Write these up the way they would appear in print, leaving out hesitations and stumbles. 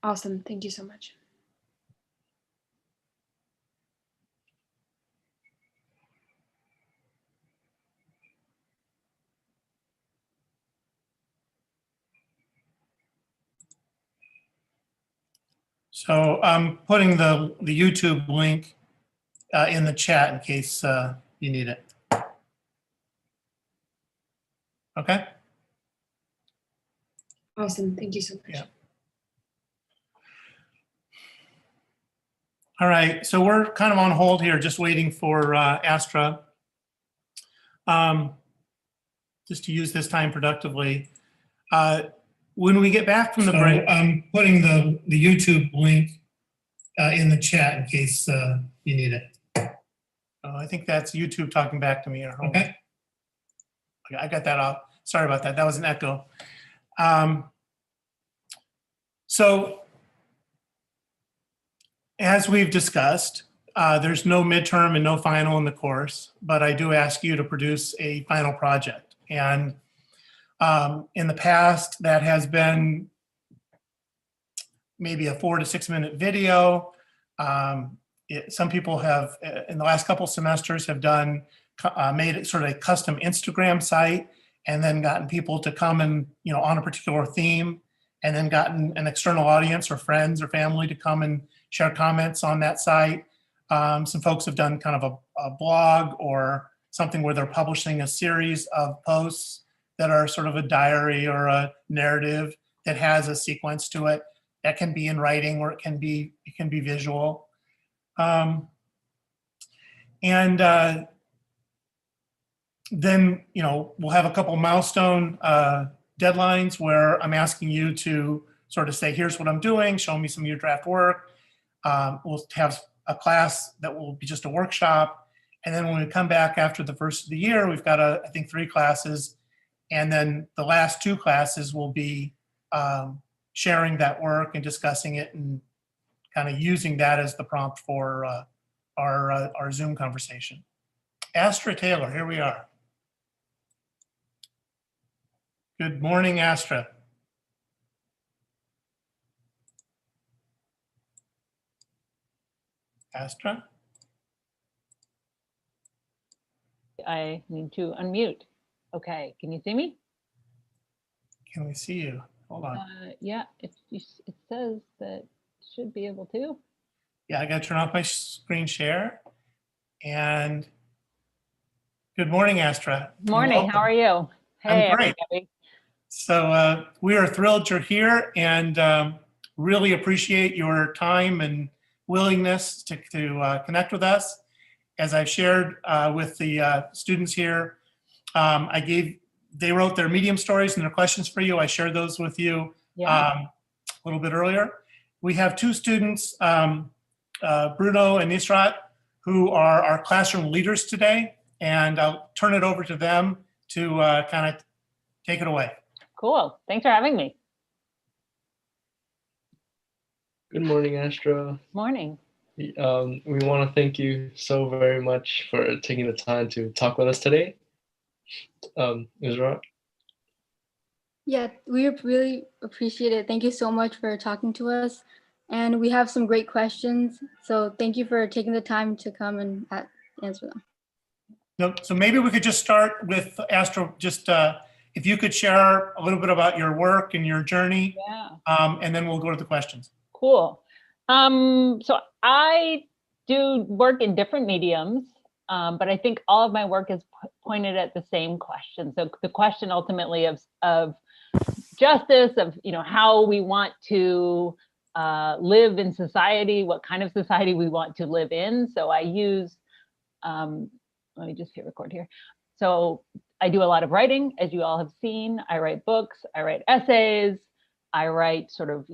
Awesome. Thank you so much. So I'm putting the YouTube link in the chat in case you need it. Okay? Awesome. Thank you so much. Yeah. All right, so we're kind of on hold here, just waiting for Astra. Just to use this time productively. When we get back from the break, I'm putting the YouTube link in the chat in case you need it. I think that's YouTube talking back to me. Okay. I got that off. Sorry about that. That was an echo. So as we've discussed, there's no midterm and no final in the course, but I do ask you to produce a final project. And in the past, that has been maybe a 4 to 6 minute video. Some people have, in the last couple semesters, have done made it sort of a custom Instagram site, and then gotten people to come and on a particular theme, and then gotten an external audience or friends or family to come and share comments on that site. Some folks have done kind of a blog or something where they're publishing a series of posts that are sort of a diary or a narrative that has a sequence to it. That can be in writing, or it can be visual. Then we'll have a couple milestone deadlines where I'm asking you to sort of say, here's what I'm doing, show me some of your draft work. We'll have a class that will be just a workshop. And then when we come back after the first of the year, we've got I think 3 classes. And then the last 2 classes will be sharing that work and discussing it and kind of using that as the prompt for our Zoom conversation. Astra Taylor, here we are. Good morning, Astra. Astra? I need to unmute. Okay, can you see me? Can we see you? Hold on. Yeah, it says that should be able to. Yeah, I got to turn off my screen share. And good morning, Astra. Morning, Welcome. How are you? Hey, I'm great. everybody. So we are thrilled you're here, and really appreciate your time and willingness to connect with us. As I've shared with the students here, they wrote their medium stories and their questions for you. I shared those with you a little bit earlier. We have 2 students, Bruno and Nisrat, who are our classroom leaders today, and I'll turn it over to them to kind of take it away. Cool. Thanks for having me. Good morning, Astra. Morning. We want to thank you so very much for taking the time to talk with us today. Isra? Yeah, we really appreciate it. Thank you so much for talking to us. And we have some great questions. So thank you for taking the time to come and answer them. So maybe we could just start with Astra, just if you could share a little bit about your work and your journey, and then we'll go to the questions. Cool. So I do work in different mediums, but I think all of my work is pointed at the same question. So the question ultimately of justice, of how we want to live in society, what kind of society we want to live in. So I use, let me just hit record here. So I do a lot of writing, as you all have seen. I write books, I write essays, I write sort of,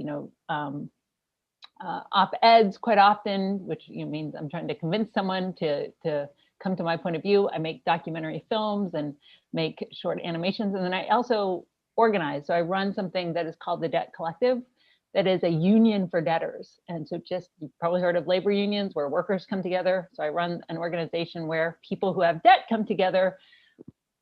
op-eds quite often, which means I'm trying to convince someone to come to my point of view. I make documentary films and make short animations. And then I also organize. So I run something that is called the Debt Collective, that is a union for debtors. And so you've probably heard of labor unions where workers come together. So I run an organization where people who have debt come together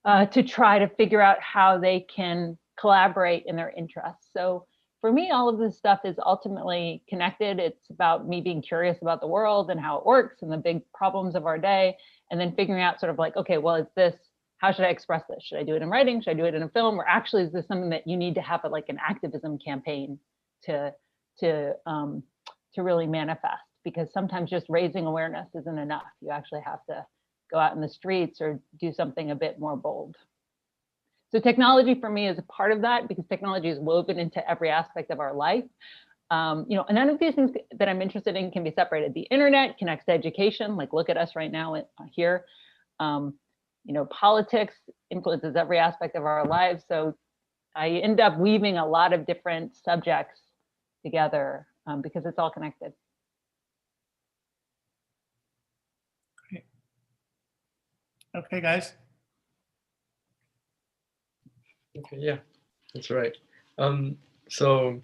to try to figure out how they can collaborate in their interests. So for me, all of this stuff is ultimately connected. It's about me being curious about the world and how it works and the big problems of our day, and then figuring out sort of like, okay, well, it's this, how should I express this? Should I do it in writing? Should I do it in a film? Or actually, is this something that you need to have like an activism campaign to really manifest? Because sometimes just raising awareness isn't enough. You actually have to go out in the streets or do something a bit more bold. So technology for me is a part of that, because technology is woven into every aspect of our life. And none of these things that I'm interested in can be separated. The internet connects to education, like look at us right now here. Politics influences every aspect of our lives. So I end up weaving a lot of different subjects together because it's all connected. Great. Okay, guys. Okay, yeah, that's right. So,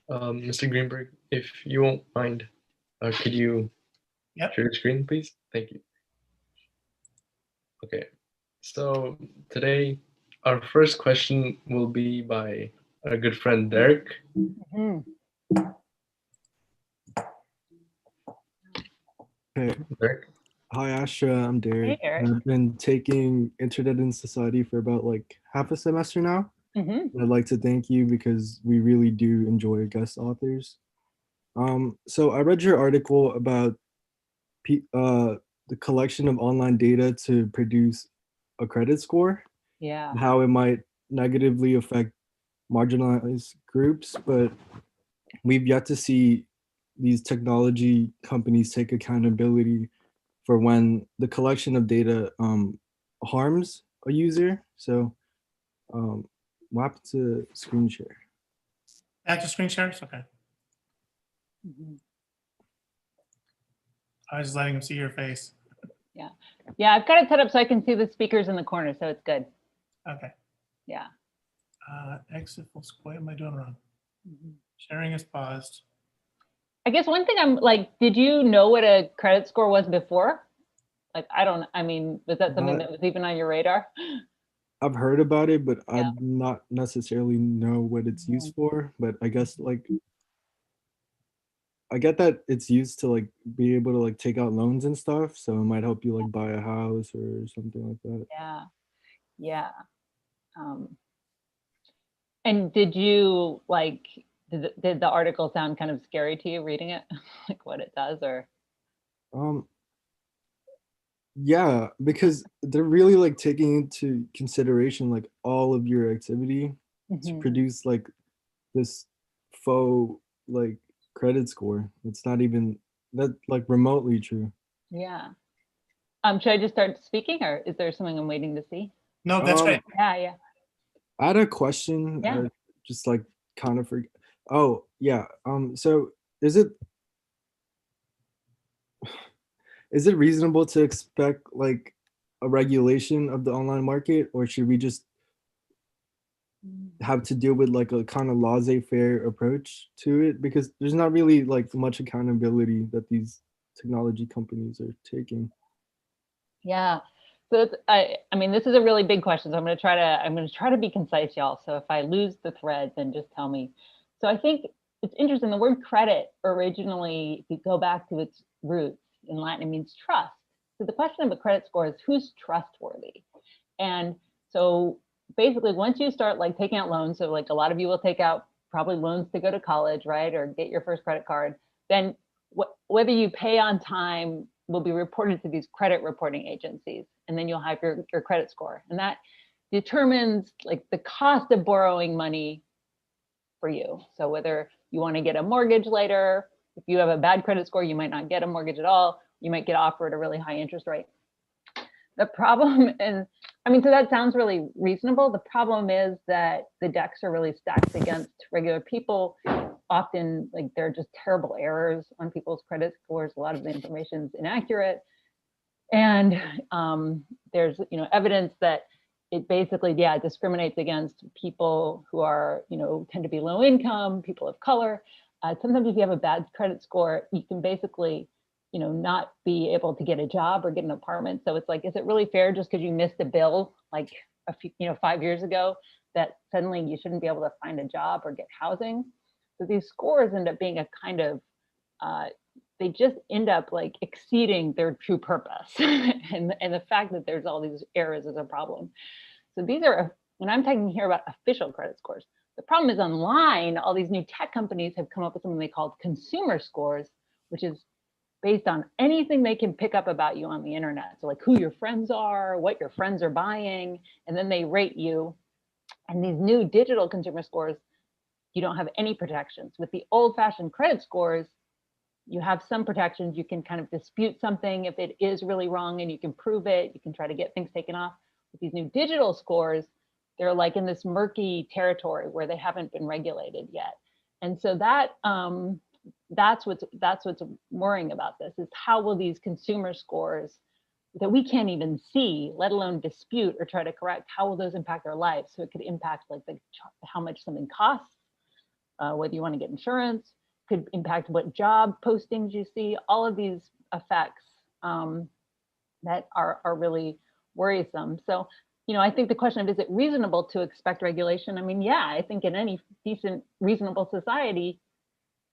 Mr. Greenberg, if you won't mind, could you Yep. share your screen, please? Thank you. Okay, so today our first question will be by our good friend Derek. Mhm. Hey, Derek. hi Astra, I'm Derek. Hey, Derek. I've been taking Internet and Society for about like half a semester now. Mhm. And I'd like to thank you because we really do enjoy guest authors. So I read your article about the collection of online data to produce a credit score, Yeah. how it might negatively affect marginalized groups, but we've yet to see these technology companies take accountability for when the collection of data harms a user. So what happened to screen share? Back to screen shares? Okay. Mhm. I was letting them see your face. Yeah, I've got it set up so I can see the speakers in the corner, so it's good. Okay. Yeah. Exit full screen. What am I doing wrong? Mhm. Sharing is paused. I guess one thing I'm like, did you know what a credit score was before? Like, was that something that was even on your radar? I've heard about it, but Yeah. I not necessarily know what it's used for. But I guess like I get that it's used to like be able to like take out loans and stuff. So it might help you like buy a house or something like that. Yeah. Yeah. And did you like, did the article sound kind of scary to you reading it? Like what it does, or? Um, yeah, because they're really like taking into consideration like all of your activity to Mhm. produce like this faux like credit score. It's not even that like remotely true. Yeah. Should I just start speaking, or is there something I'm waiting to see? No, that's great. Yeah, yeah. I had a question. Yeah. Just like kind of forget. Oh yeah. So is it is it reasonable to expect like a regulation of the online market, or should we just have to deal with like a kind of laissez-faire approach to it? Because there's not really like much accountability that these technology companies are taking. Yeah. So I mean, this is a really big question. So I'm going to try to be concise, y'all. So if I lose the thread, then just tell me. So I think it's interesting. The word credit originally, if you go back to its roots in Latin, it means trust. So the question of a credit score is who's trustworthy? And so basically, once you start like taking out loans, so like a lot of you will take out probably loans to go to college, right? Or get your first credit card, then whether you pay on time will be reported to these credit reporting agencies, and then you'll have your credit score. And that determines like the cost of borrowing money for you. So whether you want to get a mortgage later, if you have a bad credit score, you might not get a mortgage at all. You might get offered a really high interest rate. The problem, and I mean, so that sounds really reasonable. The problem is that the decks are really stacked against regular people. Often, like, there are just terrible errors on people's credit scores. A lot of the information is inaccurate. And there's, evidence that it basically, discriminates against people who are, tend to be low income, people of color. Sometimes if you have a bad credit score, you can basically, not be able to get a job or get an apartment. So it's like, is it really fair just because you missed a bill like a few, 5 years ago, that suddenly you shouldn't be able to find a job or get housing? So these scores end up being a kind of, they just end up like exceeding their true purpose. and the fact that there's all these errors is a problem. So these are, when I'm talking here about official credit scores, the problem is online, all these new tech companies have come up with something they call consumer scores, which is based on anything they can pick up about you on the internet. So like who your friends are, what your friends are buying, and then they rate you. And these new digital consumer scores, you don't have any protections. With the old-fashioned credit scores, you have some protections. You can kind of dispute something if it is really wrong and you can prove it. You can try to get things taken off. With these new digital scores, they're like in this murky territory where they haven't been regulated yet. And so that's what's worrying about this, is how will these consumer scores that we can't even see, let alone dispute or try to correct, how will those impact our lives? So it could impact like how much something costs, whether you want to get insurance, could impact what job postings you see, all of these effects that are really worrisome. So, you know, I think the question of, is it reasonable to expect regulation? I mean, yeah, I think in any decent, reasonable society,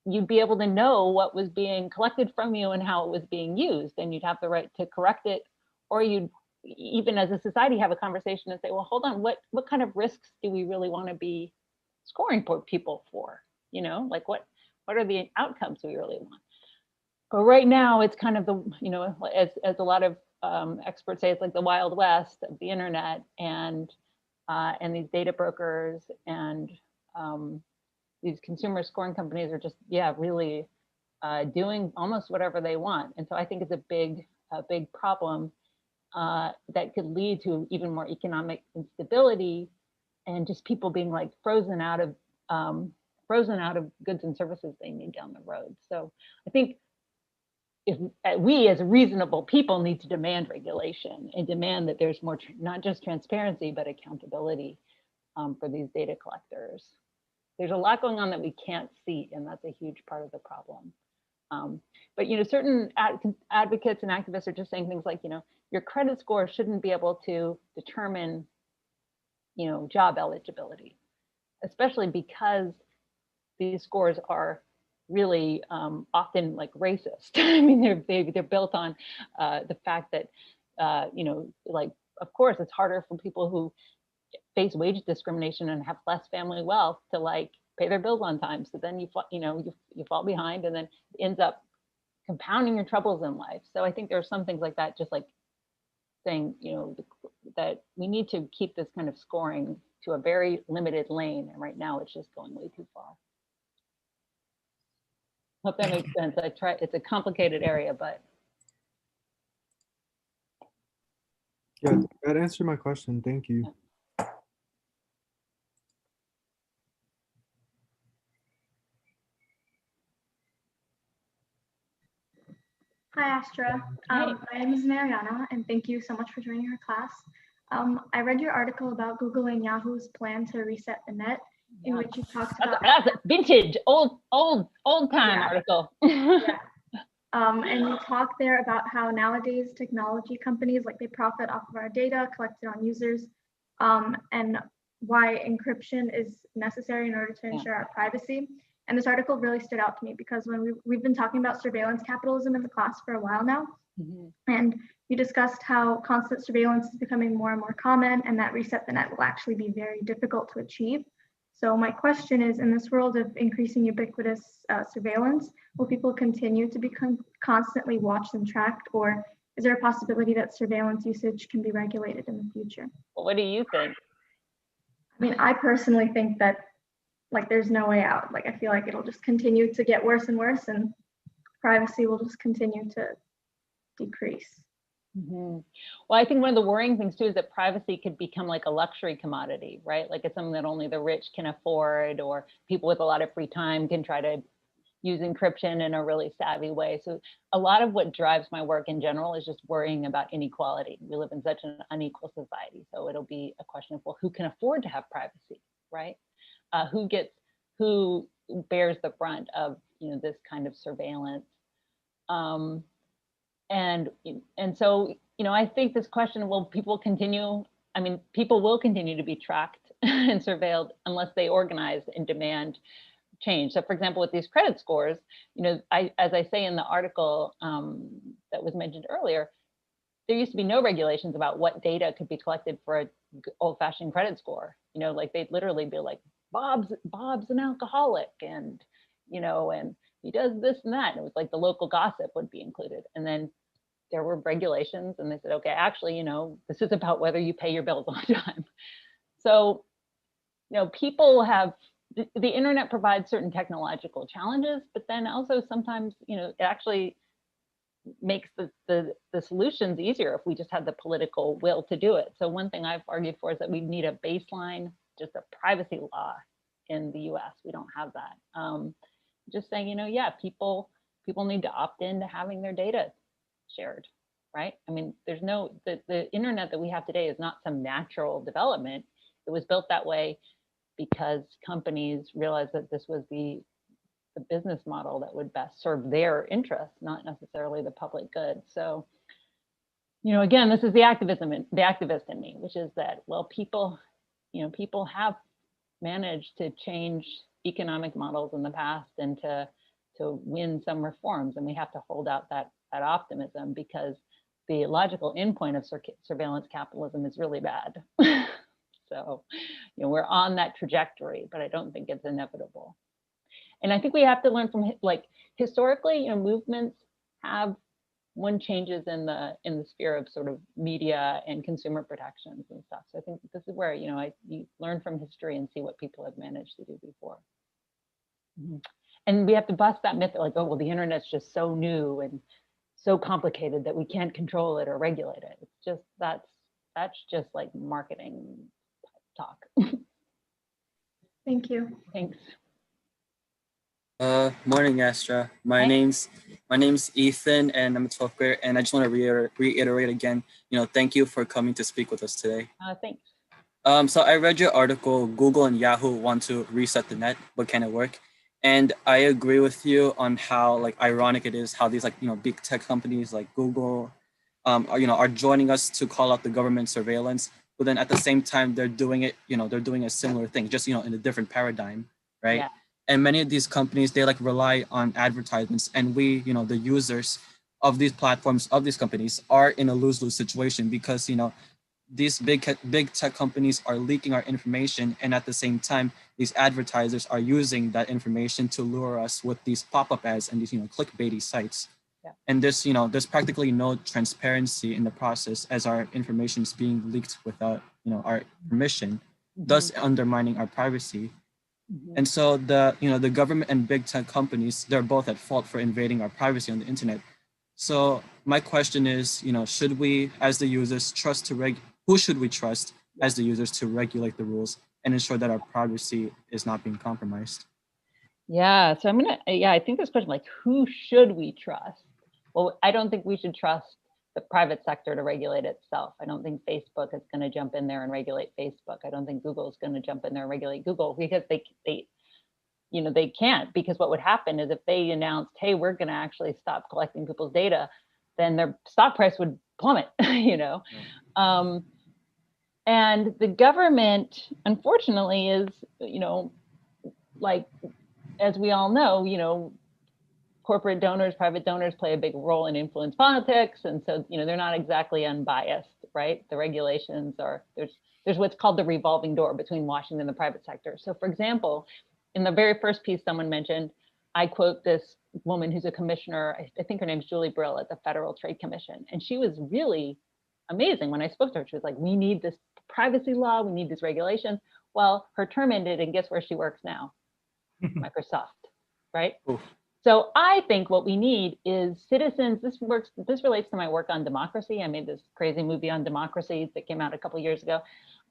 you'd be able to know what was being collected from you and how it was being used, and you'd have the right to correct it. Or you'd, even as a society, have a conversation and say, well, hold on, what kind of risks do we really want to be scoring for people for? You know, like what are the outcomes we really want? But right now, it's kind of the, you know, as a lot of experts say, it's like the Wild West of the internet, and these data brokers and these consumer scoring companies are just, yeah, really doing almost whatever they want. And so I think it's a big problem that could lead to even more economic instability and just people being like frozen out of goods and services they need down the road. So I think if we as reasonable people need to demand regulation and demand that there's more, not just transparency, but accountability for these data collectors. There's a lot going on that we can't see, and that's a huge part of the problem. But you know, certain advocates and activists are just saying things like, you know, your credit score shouldn't be able to determine, you know, job eligibility, especially because these scores are really often like racist. I mean, they're built on the fact that you know, like, of course, it's harder for people who face wage discrimination and have less family wealth to like pay their bills on time. So then you fall behind, and then it ends up compounding your troubles in life. So I think there are some things like that, just like saying, you know, that we need to keep this kind of scoring to a very limited lane. And right now it's just going way too far. Hope that makes sense. It's a complicated area, but. Yeah, that answered my question. Thank you. Hi, Astra. Hi. My name is Mariana, and thank you so much for joining our class. I read your article about Google and Yahoo's plan to reset the net, in which you talked about— That's a vintage, old time Yeah. article. Yeah. And you talk there about how nowadays technology companies, like, they profit off of our data collected on users, and why encryption is necessary in order to ensure our privacy. And this article really stood out to me because when we've been talking about surveillance capitalism in the class for a while now, and you discussed how constant surveillance is becoming more and more common, and that reset the net will actually be very difficult to achieve. So my question is, in this world of increasing ubiquitous surveillance, will people continue to be constantly watched and tracked, or is there a possibility that surveillance usage can be regulated in the future? Well, what do you think? I mean, I personally think that, like, there's no way out. Like, I feel like it'll just continue to get worse and worse, and privacy will just continue to decrease. Well, I think one of the worrying things too is that privacy could become like a luxury commodity, right? Like it's something that only the rich can afford, or people with a lot of free time can try to use encryption in a really savvy way. So a lot of what drives my work in general is just worrying about inequality. We live in such an unequal society. So it'll be a question of, well, who can afford to have privacy, right? Who bears the brunt of, you know, this kind of surveillance? And so, you know, I think this question, will people continue? I mean, people will continue to be tracked and surveilled unless they organize and demand change. So for example, with these credit scores, as I say in the article that was mentioned earlier, there used to be no regulations about what data could be collected for a old-fashioned credit score. Like they'd literally be like, Bob's an alcoholic, and and he does this and that. And it was like the local gossip would be included. And then there were regulations, and they said, okay, actually, this is about whether you pay your bills on time. So, people have, the internet provides certain technological challenges, but then also sometimes, it actually makes the solutions easier if we just have the political will to do it. So one thing I've argued for is that we need a baseline, just a privacy law in the US. We don't have that. Just saying, yeah, people need to opt in to having their data shared, right? I mean, there's the internet that we have today is not some natural development. It was built that way because companies realized that this was the business model that would best serve their interests, not necessarily the public good. So, again, this is the activist in me, which is that, well, people have managed to change economic models in the past and to win some reforms, and we have to hold out that optimism, because the logical endpoint of surveillance capitalism is really bad. So, we're on that trajectory, but I don't think it's inevitable. And I think we have to learn from, like, historically, movements have won changes in the sphere of sort of media and consumer protections and stuff. So I think this is where, you learn from history and see what people have managed to do before. And we have to bust that myth that, like, oh, well, the internet's just so new and so complicated that we can't control it or regulate it. It's just, that's just like marketing talk. Thank you. Thanks. Morning, Astra. My Hi. name's Ethan, and I'm a 12th grader. And I just want to reiterate again, thank you for coming to speak with us today. Thanks. So I read your article, Google and Yahoo want to reset the net, but can it work? And I agree with you on how, like, ironic it is how these, like, big tech companies like Google, are joining us to call out the government surveillance. But then at the same time, they're doing it, they're doing a similar thing, just, in a different paradigm, right? Yeah. And many of these companies, they, like, rely on advertisements, and we, the users of these platforms, of these companies, are in a lose-lose situation, because, these big tech companies are leaking our information, and at the same time, these advertisers are using that information to lure us with these pop-up ads and these, clickbaity sites. Yeah. And there's practically no transparency in the process, as our information is being leaked without, our permission, thus undermining our privacy. And so the government and big tech companies, they're both at fault for invading our privacy on the internet. So my question is, should we, as the users, who should we trust as the users to regulate the rules and ensure that our privacy is not being compromised? Yeah, so I think this question, like, who should we trust? Well, I don't think we should trust the private sector to regulate itself. I don't think Facebook is going to jump in there and regulate Facebook. I don't think Google is going to jump in there and regulate Google, because they can't, because what would happen is if they announced, hey, we're going to actually stop collecting people's data, then their stock price would plummet, And the government, unfortunately, is, like, as we all know, corporate donors, private donors play a big role in influence politics. And so, they're not exactly unbiased, right? The regulations there's what's called the revolving door between Washington and the private sector. So for example, in the very first piece someone mentioned, I quote this woman who's a commissioner, I think her name's Julie Brill at the Federal Trade Commission. And she was really amazing when I spoke to her. She was like, we need this privacy law, we need these regulations. Well, her term ended, and guess where she works now? Microsoft, right? Oof. So I think what we need is citizens. This relates to my work on democracy. I made this crazy movie on democracy that came out a couple years ago.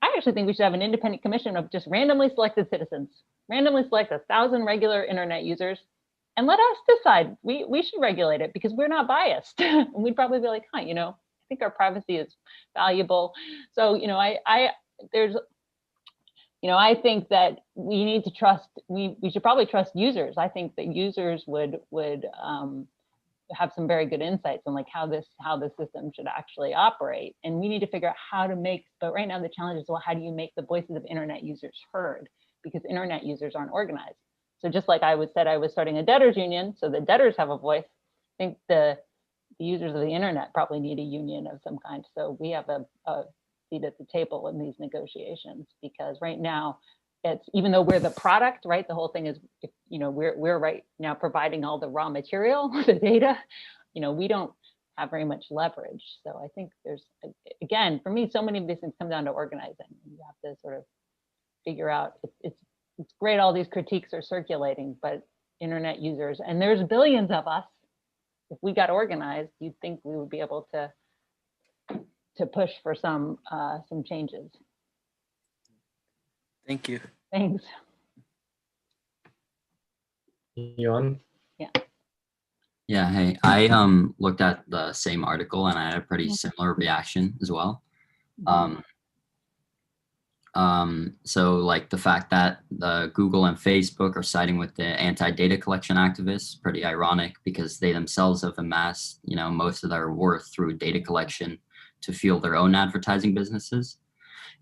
I actually think we should have an independent commission of just randomly selected citizens, randomly select 1,000 regular internet users, and let us decide. We should regulate it, because we're not biased. And we'd probably be like, I think our privacy is valuable. So, I think that we need to trust, we should probably trust users. I think that users would have some very good insights on, like, how the system should actually operate. And we need to figure out how to but right now the challenge is, well, how do you make the voices of internet users heard? Because internet users aren't organized. So just like said I was starting a debtors union, so the debtors have a voice. I think the users of the internet probably need a union of some kind. So we have a seat at the table in these negotiations, because right now, it's, even though we're the product, right? The whole thing is, we're right now providing all the raw material, the data, we don't have very much leverage. So I think there's, again, for me, so many of these things come down to organizing. You have to sort of figure out, it's great all these critiques are circulating, but internet users, and there's billions of us, if we got organized, you'd think we would be able to push for some changes. Thank you. Thanks. Yon? Yeah, hey, I looked at the same article and I had a pretty similar reaction as well. So like the fact that the Google and Facebook are siding with the anti-data collection activists, pretty ironic, because they themselves have amassed, most of their worth through data collection to fuel their own advertising businesses.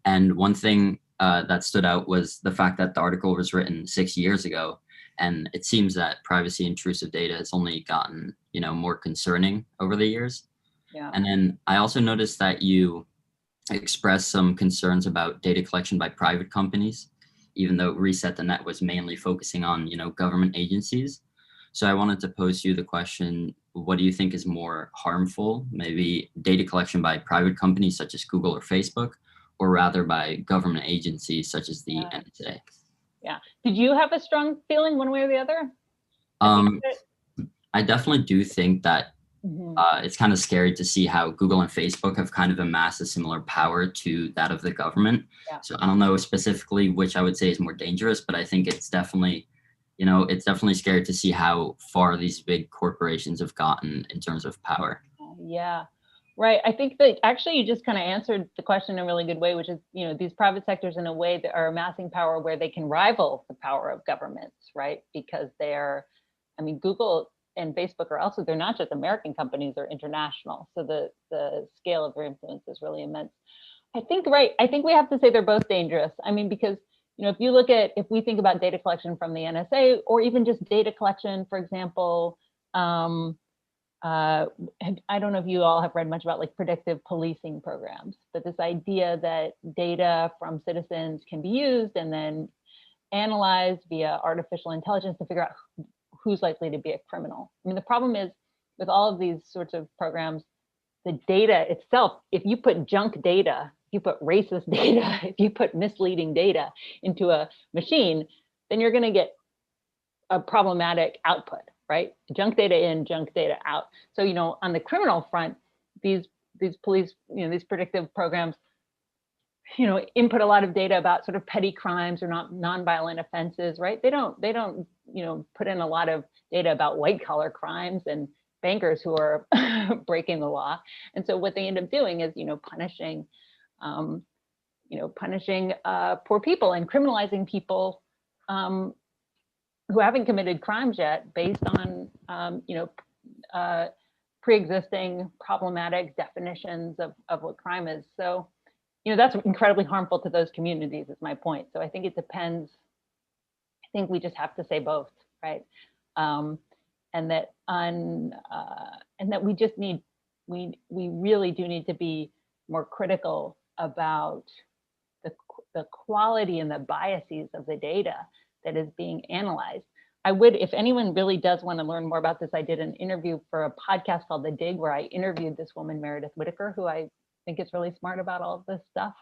And one thing that stood out was the fact that the article was written 6 years ago. And it seems that privacy intrusive data has only gotten, more concerning over the years. Yeah. And then I also noticed that you expressed some concerns about data collection by private companies, even though Reset the Net was mainly focusing on, government agencies. So I wanted to pose you the question, what do you think is more harmful? Maybe data collection by private companies such as Google or Facebook, or rather by government agencies such as the NSA? Yeah. Did you have a strong feeling one way or the other? I definitely do think that it's kind of scary to see how Google and Facebook have kind of amassed a similar power to that of the government. Yeah. So I don't know specifically which I would say is more dangerous, but I think it's definitely, it's definitely scary to see how far these big corporations have gotten in terms of power. Yeah. Right. I think that actually you just kind of answered the question in a really good way, which is, these private sectors in a way that are amassing power where they can rival the power of governments, right? Because Google and Facebook are also, they're not just American companies, they're international. So the scale of their influence is really immense. I think we have to say they're both dangerous. Because, if we think about data collection from the NSA, or even just data collection, for example, I don't know if you all have read much about like predictive policing programs, but this idea that data from citizens can be used and then analyzed via artificial intelligence to figure out who's likely to be a criminal. The problem is with all of these sorts of programs, the data itself, if you put junk data, if you put racist data, if you put misleading data into a machine, then you're going to get a problematic output, right? Junk data in, junk data out. So, on the criminal front, these police, these predictive programs, input a lot of data about sort of petty crimes or nonviolent offenses, right? They don't, put in a lot of data about white collar crimes and bankers who are breaking the law. And so what they end up doing is, punishing poor people and criminalizing people who haven't committed crimes yet based on, pre-existing problematic definitions of what crime is. So, that's incredibly harmful to those communities is my point. So I think it depends. I think we just have to say both, right? And that we just need, we really do need to be more critical about the quality and the biases of the data that is being analyzed. I would, if anyone really does want to learn more about this, I did an interview for a podcast called The Dig, where I interviewed this woman, Meredith Whitaker, who I think is really smart about all of this stuff.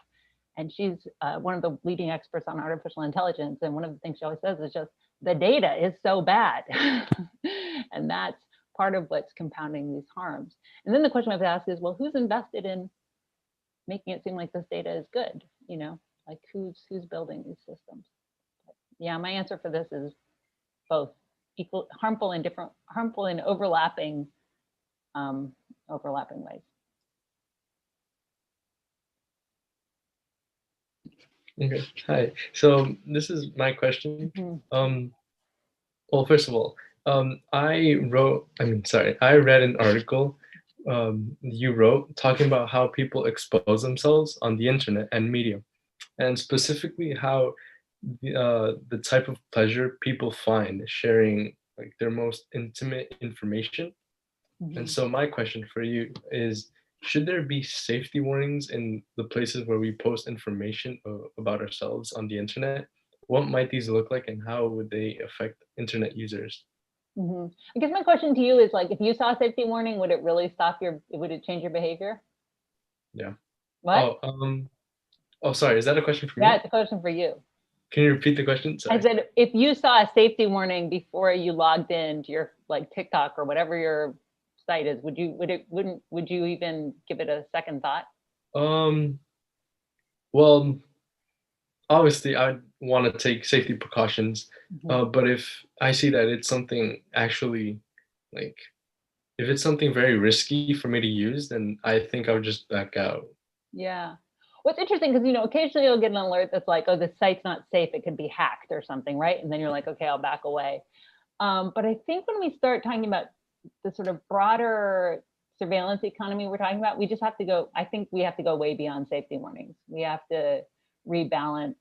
And she's one of the leading experts on artificial intelligence. And one of the things she always says is just, the data is so bad. And that's part of what's compounding these harms. And then the question I have to ask is, well, who's invested in making it seem like this data is good? Like who's building these systems? But yeah, my answer for this is both, equal, harmful in overlapping ways. Okay, hi. So this is my question. Well, first of all, I read an article you wrote talking about how people expose themselves on the internet and media, and specifically how the type of pleasure people find sharing like their most intimate information. And so my question for you is, should there be safety warnings in the places where we post information about ourselves on the internet? What might these look like and how would they affect internet users? I guess my question to you is like, if you saw a safety warning, would it really would it change your behavior? Yeah. What? Oh, sorry. Is that a question for me? Yeah, it's a question for you. Can you repeat the question? Sorry. I said, if you saw a safety warning before you logged into your like TikTok or whatever your site is, would you even give it a second thought? Well, obviously I'd want to take safety precautions, but if I see that it's something actually like, if it's something very risky for me to use, then I think I would just back out. Yeah. What's interesting, because occasionally you'll get an alert that's like, oh, the site's not safe, it could be hacked or something, right? And then you're like, okay, I'll back away. But I think when we start talking about the sort of broader surveillance economy we're talking about, we just have to go, I think we have to go way beyond safety warnings. We have to rebalance.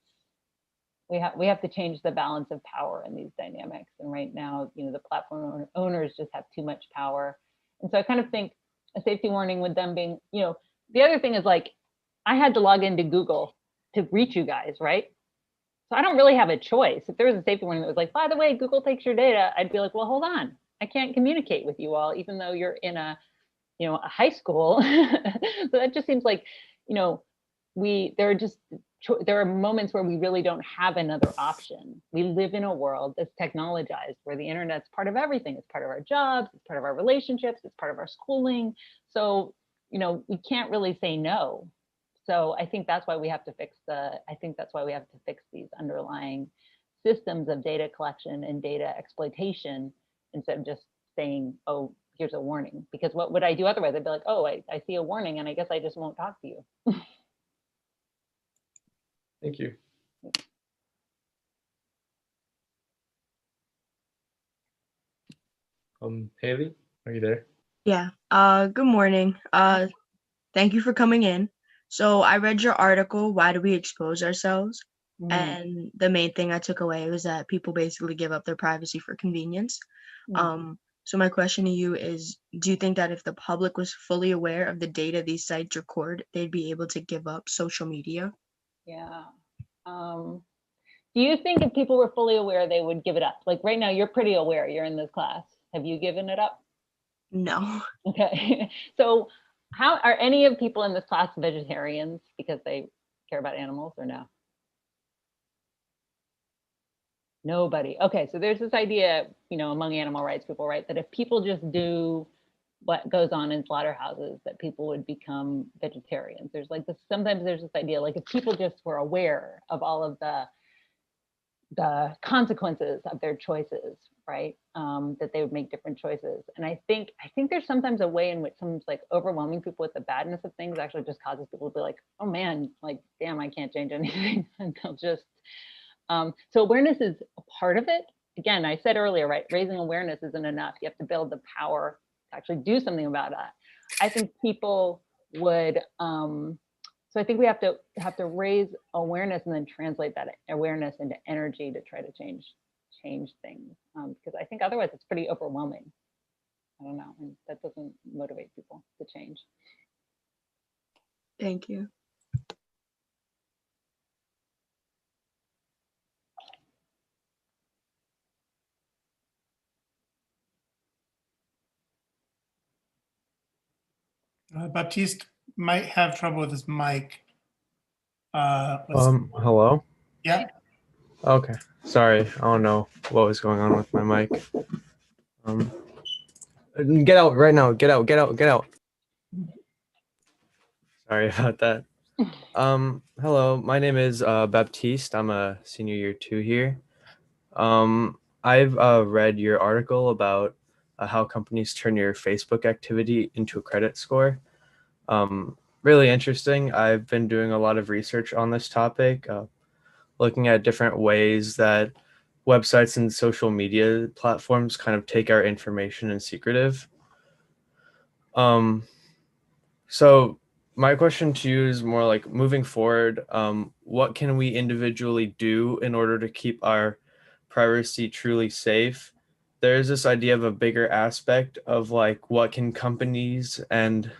We have to change the balance of power in these dynamics. And right now, the platform owners just have too much power. And so I kind of think a safety warning with them being, the other thing is like, I had to log into Google to reach you guys, right? So I don't really have a choice. If there was a safety warning that was like, by the way, Google takes your data, I'd be like, well, hold on. I can't communicate with you all, even though you're in a high school. So that just seems like, there are moments where we really don't have another option. We live in a world that's technologized, where the internet's part of everything. It's part of our jobs, it's part of our relationships, it's part of our schooling. So, we can't really say no. So I think that's why we have to fix these underlying systems of data collection and data exploitation, instead of just saying, oh, here's a warning. Because what would I do otherwise? I'd be like, oh, I see a warning and I guess I just won't talk to you. Thank you. Haley, are you there? Yeah. Good morning. Thank you for coming in. So I read your article, Why Do We Expose Ourselves? And the main thing I took away was that people basically give up their privacy for convenience. So my question to you is, do you think that if the public was fully aware of the data these sites record, they'd be able to give up social media? Yeah. Do you think if people were fully aware, they would give it up? Like right now, you're pretty aware, you're in this class. Have you given it up? No. Okay. So how are any of people in this class vegetarians because they care about animals, or no? Nobody. Okay. So there's this idea, among animal rights people, right, that if people just do what goes on in slaughterhouses, that people would become vegetarians. There's like this, sometimes there's this idea, like if people just were aware of all of the consequences of their choices, right? That they would make different choices. And I think there's sometimes a way in which someone's like overwhelming people with the badness of things actually just causes people to be like, oh man, like, damn, I can't change anything. And they'll just, so awareness is a part of it. Again, I said earlier, right? Raising awareness isn't enough. You have to build the power to actually do something about that. I think people would, so I think we have to raise awareness and then translate that awareness into energy to try to change things. Because I think otherwise it's pretty overwhelming. I don't know, and that doesn't motivate people to change. Thank you. Baptiste might have trouble with his mic. Hello? Yeah. Okay. Sorry. I don't know what was going on with my mic. Get out right now. Get out. Get out. Get out. Sorry about that. Hello. My name is Baptiste. I'm a senior year 2 here. I've read your article about how companies turn your Facebook activity into a credit score. Really interesting. I've been doing a lot of research on this topic, looking at different ways that websites and social media platforms kind of take our information and secretive. So my question to you is more like moving forward, what can we individually do in order to keep our privacy truly safe? There is this idea of a bigger aspect of like what can companies and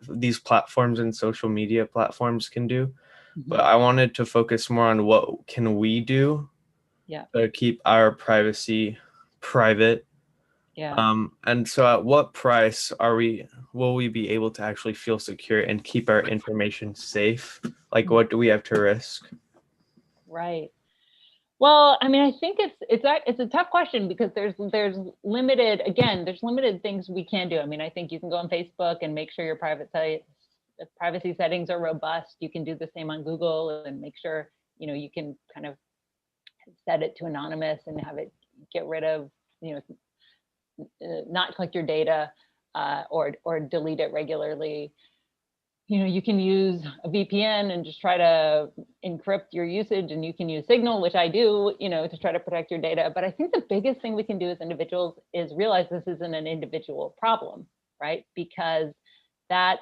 these platforms and social media platforms can do. But I wanted to focus more on what can we do Yeah. to keep our privacy private. Yeah. And so at what price will we be able to actually feel secure and keep our information safe? Like what do we have to risk? Right. Well, I mean, I think it's a tough question because there's limited things we can do. I mean, I think you can go on Facebook and make sure your privacy settings are robust. You can do the same on Google and make sure, you can kind of set it to anonymous and have it get rid of, not collect your data or delete it regularly. You can use a VPN and just try to encrypt your usage, and you can use Signal, which I do, to try to protect your data. But I think the biggest thing we can do as individuals is realize this isn't an individual problem, right? Because that's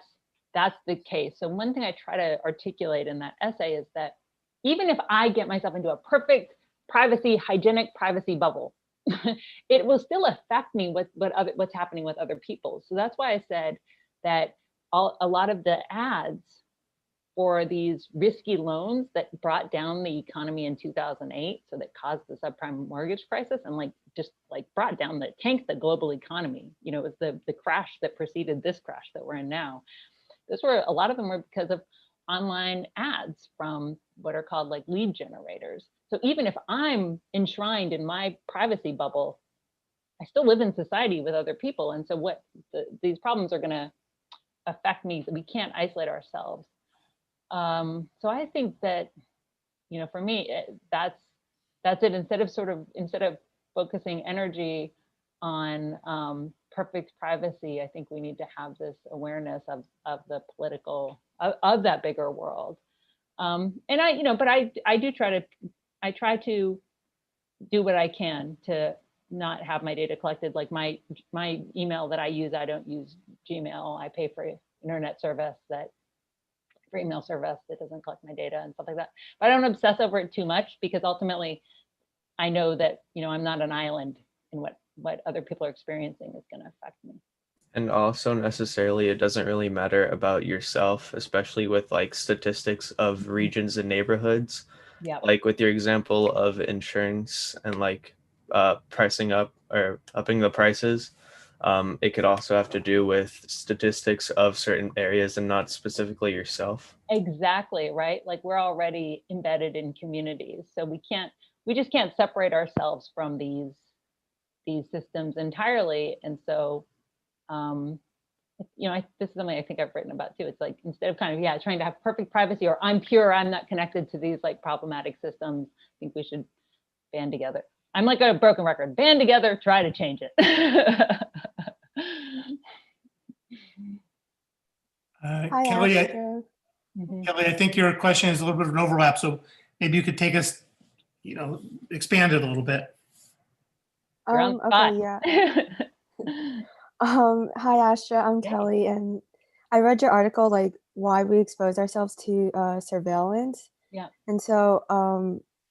the case. So one thing I try to articulate in that essay is that even if I get myself into a perfect hygienic privacy bubble, it will still affect me with what's happening with other people. So that's why I said that a lot of the ads for these risky loans that brought down the economy in 2008, so that caused the subprime mortgage crisis and tanked the global economy. It was the crash that preceded this crash that we're in now. A lot of them were because of online ads from what are called like lead generators. So even if I'm enshrined in my privacy bubble, I still live in society with other people. And so these problems are going to affect me. We can't isolate ourselves. So I think that, for me, that's it. Instead of focusing energy on perfect privacy, I think we need to have this awareness of the political of that bigger world. And I try to do what I can to not have my data collected. Like my email that I use, I don't use Gmail. I pay for internet service for email service that doesn't collect my data and stuff like that. But I don't obsess over it too much because ultimately I know that, I'm not an island, and what other people are experiencing is going to affect me. And also necessarily it doesn't really matter about yourself, especially with like statistics of regions and neighborhoods. Yeah. Like with your example of insurance and like pricing up or upping the prices. It could also have to do with statistics of certain areas and not specifically yourself. Exactly, right? Like we're already embedded in communities, so we just can't separate ourselves from these systems entirely. And so, this is something I think I've written about too. It's like, instead of trying to have perfect privacy, or I'm pure, I'm not connected to these like problematic systems, I think we should band together. I'm like a broken record. Band together, try to change it. Kelly, Astro. Kelly, I think your question is a little bit of an overlap, so maybe you could take us, expand it a little bit. You're on the spot. Okay, yeah. Hi Astra, I'm Kelly, and I read your article, like why we expose ourselves to surveillance. Yeah. And so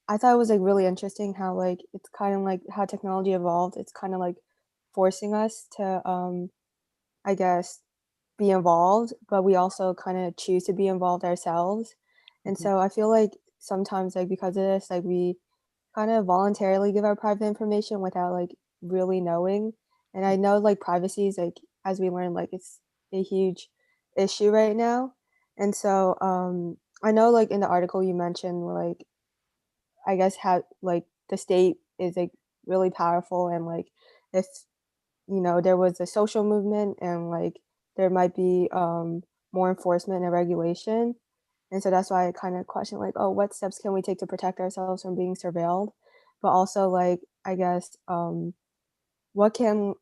I thought it was like really interesting how like it's kind of like how technology evolved. It's kind of like forcing us to I guess be involved, but we also kind of choose to be involved ourselves. And so I feel like sometimes like because of this, like we kind of voluntarily give our private information without like really knowing. And I know like privacy is like, as we learned, like it's a huge issue right now. And so I know like in the article you mentioned like I guess how like the state is like really powerful, and like if there was a social movement and like there might be more enforcement and regulation. And so that's why I kind of question like, oh, what steps can we take to protect ourselves from being surveilled? But also like, I guess, what can,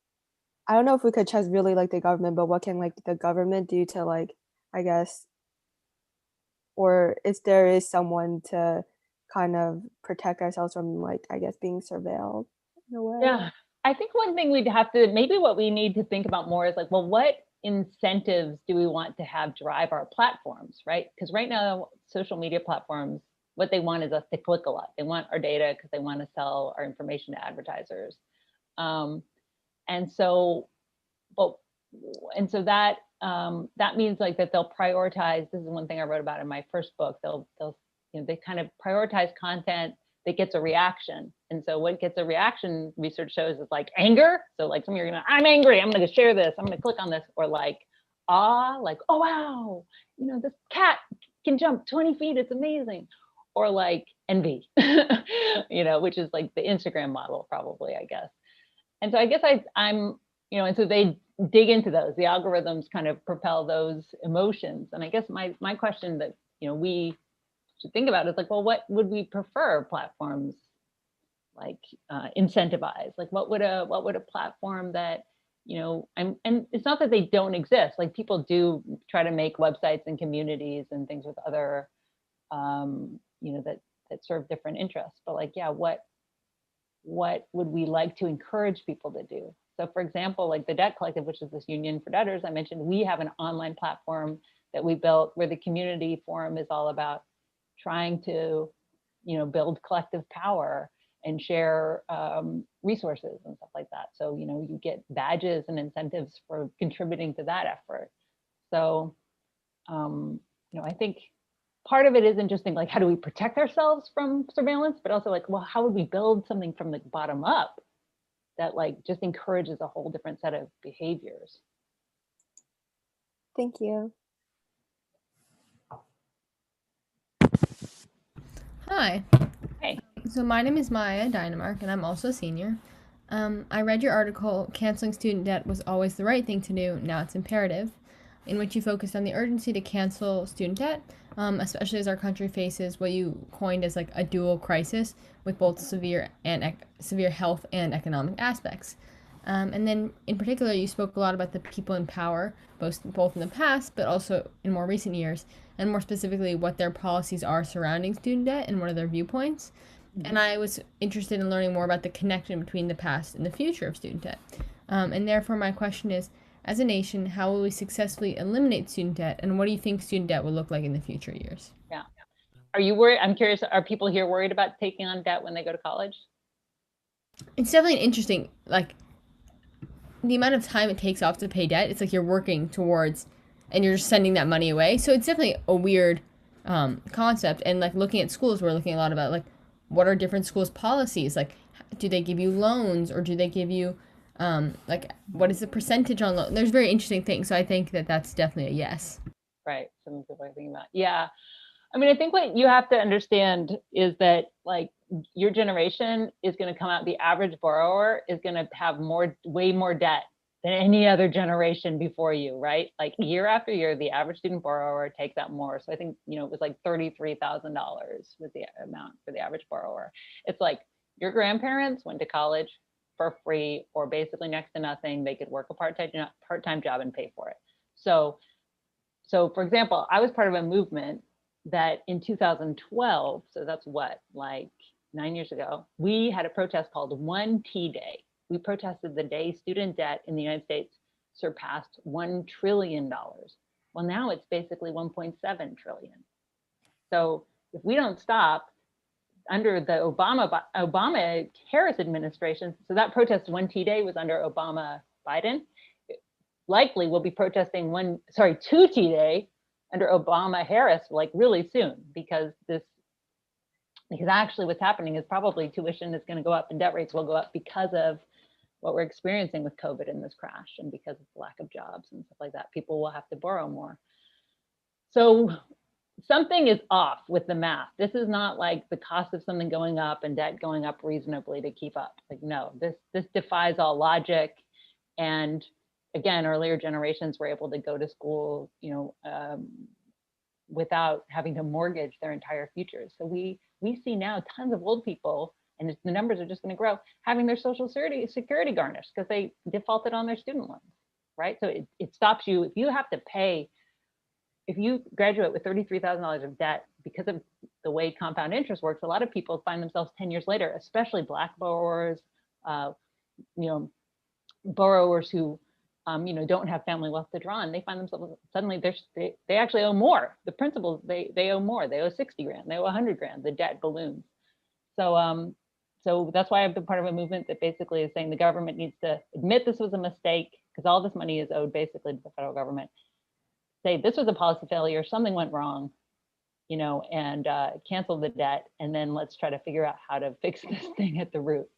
I don't know if we could trust really like the government, but what can like the government do to like, I guess, or if there is someone to kind of protect ourselves from like, I guess, being surveilled in a way? Yeah. I think one thing what we need to think about more is like, well, incentives do we want to have drive our platforms, right? Because right now, social media platforms, what they want is us to click a lot. They want our data because they want to sell our information to advertisers. And so that that means like that they'll prioritize. This is one thing I wrote about in my first book. They kind of prioritize content that gets a reaction. And so what gets a reaction, research shows, is like anger. So like some of you are gonna, I'm angry, I'm gonna share this, I'm gonna click on this, or like awe, like, oh wow, this cat can jump 20 feet, it's amazing. Or like envy, which is like the Instagram model probably, I guess. And so I guess I'm, and so they dig into those. The algorithms kind of propel those emotions. And I guess my question that, we should think about is like, well, what would we prefer platforms like incentivize? Like what would a platform that, and it's not that they don't exist. Like people do try to make websites and communities and things with other, that serve different interests. But like, yeah, what would we like to encourage people to do? So for example, like the Debt Collective, which is this union for debtors I mentioned, we have an online platform that we built where the community forum is all about trying to, build collective power and share resources and stuff like that. So, you get badges and incentives for contributing to that effort. So, I think part of it is interesting, like how do we protect ourselves from surveillance, but also like, well, how would we build something from the bottom up that like just encourages a whole different set of behaviors? Thank you. Hi. Hey. So my name is Maya Dynamark, and I'm also a senior. I read your article, Canceling Student Debt Was Always the Right Thing to Do, Now It's Imperative, in which you focused on the urgency to cancel student debt, especially as our country faces what you coined as like a dual crisis with both severe health and economic aspects. And then in particular, you spoke a lot about the people in power, both in the past, but also in more recent years, and more specifically what their policies are surrounding student debt and what are their viewpoints. And I was interested in learning more about the connection between the past and the future of student debt. And therefore, my question is, as a nation, how will we successfully eliminate student debt, and what do you think student debt will look like in the future years? Yeah. Are you worried? I'm curious, are people here worried about taking on debt when they go to college? It's definitely interesting, like, the amount of time it takes off to pay debt. It's like you're working towards, and you're just sending that money away. So it's definitely a weird concept. And like looking at schools, we're looking a lot about like, what are different schools' policies? Like, do they give you loans, or do they give you like, what is the percentage on loan? There's very interesting things. So I think that that's definitely a yes. Right. Some people are thinking about. Yeah. I mean, I think what you have to understand is that like your generation is going to come out, the average borrower is going to have way more debt than any other generation before you, right? Like year after year, the average student borrower takes out more. So I think, it was like $33,000 was the amount for the average borrower. It's like your grandparents went to college for free or basically next to nothing. They could work a part-time job and pay for it. So for example, I was part of a movement that in 2012, so that's what, like 9 years ago, we had a protest called 1T Day. We protested the day student debt in the United States surpassed $1 trillion. Well, now it's basically 1.7 trillion. So if we don't stop under the Obama Harris administration, so that protest 1T Day was under Obama Biden, likely we'll be protesting 2T Day under Obama Harris like really soon, because actually what's happening is probably tuition is going to go up and debt rates will go up because of what we're experiencing with COVID and this crash, and because of the lack of jobs and stuff like that. People will have to borrow more. So something is off with the math. This is not like the cost of something going up and debt going up reasonably to keep up. Like, no, this defies all logic. And again, earlier generations were able to go to school, without having to mortgage their entire future. So we see now tons of old people, and the numbers are just going to grow, having their social security garnished because they defaulted on their student loans, right? So it stops you. If you have to pay, if you graduate with $33,000 of debt because of the way compound interest works, a lot of people find themselves 10 years later, especially Black borrowers, borrowers who don't have family wealth to draw on, they find themselves suddenly they actually owe more. The principals, they owe more. They owe 60 grand, they owe 100 grand. The debt balloons. So that's why I've been part of a movement that basically is saying the government needs to admit this was a mistake, because all this money is owed basically to the federal government. Say this was a policy failure, something went wrong, and cancel the debt, and then let's try to figure out how to fix this thing at the root,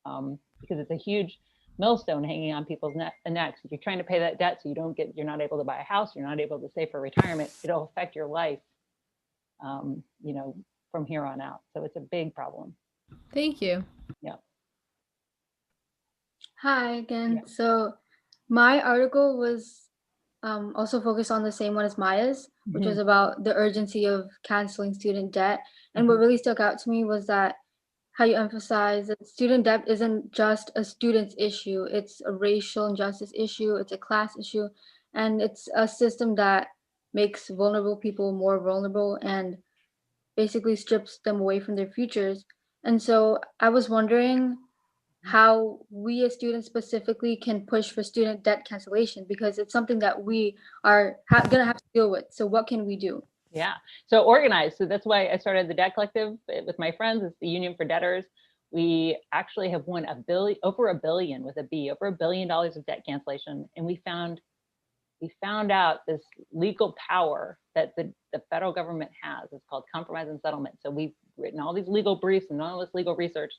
because it's a huge millstone hanging on people's necks. If you're trying to pay that debt, so you're not able to buy a house, you're not able to save for retirement, it'll affect your life, from here on out. So it's a big problem. Thank you. Yeah. Hi again. Yeah. So my article was also focused on the same one as Maya's, which was about the urgency of canceling student debt. And what really stuck out to me was that how you emphasize that student debt isn't just a student's issue, it's a racial injustice issue, it's a class issue, and it's a system that makes vulnerable people more vulnerable and basically strips them away from their futures. And so I was wondering how we as students specifically can push for student debt cancellation, because it's something that we are going to have to deal with. So what can we do? Yeah, so organize. So that's why I started the Debt Collective with my friends. It's the Union for Debtors. We actually have won over $1 billion with a B, over $1 billion of debt cancellation. And we found out this legal power that the federal government has. It's called compromise and settlement. So we've written all these legal briefs and all this legal research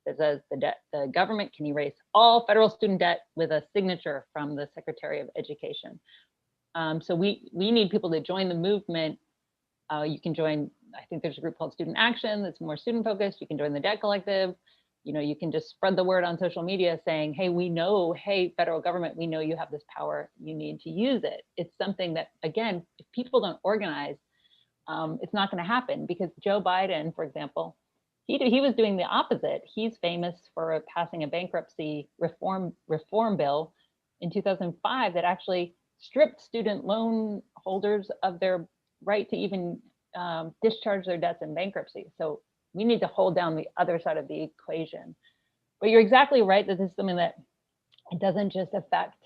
that says the government can erase all federal student debt with a signature from the Secretary of Education. So we need people to join the movement. You can join, I think there's a group called Student Action that's more student focused. You can join the Debt Collective. You can just spread the word on social media saying, hey, federal government, we know you have this power, you need to use it. It's something that, again, if people don't organize, it's not going to happen, because Joe Biden, for example, he was doing the opposite. He's famous for passing a bankruptcy reform bill in 2005 that actually stripped student loan holders of their right to even discharge their debts in bankruptcy. So we need to hold down the other side of the equation. But you're exactly right that this is something that it doesn't just affect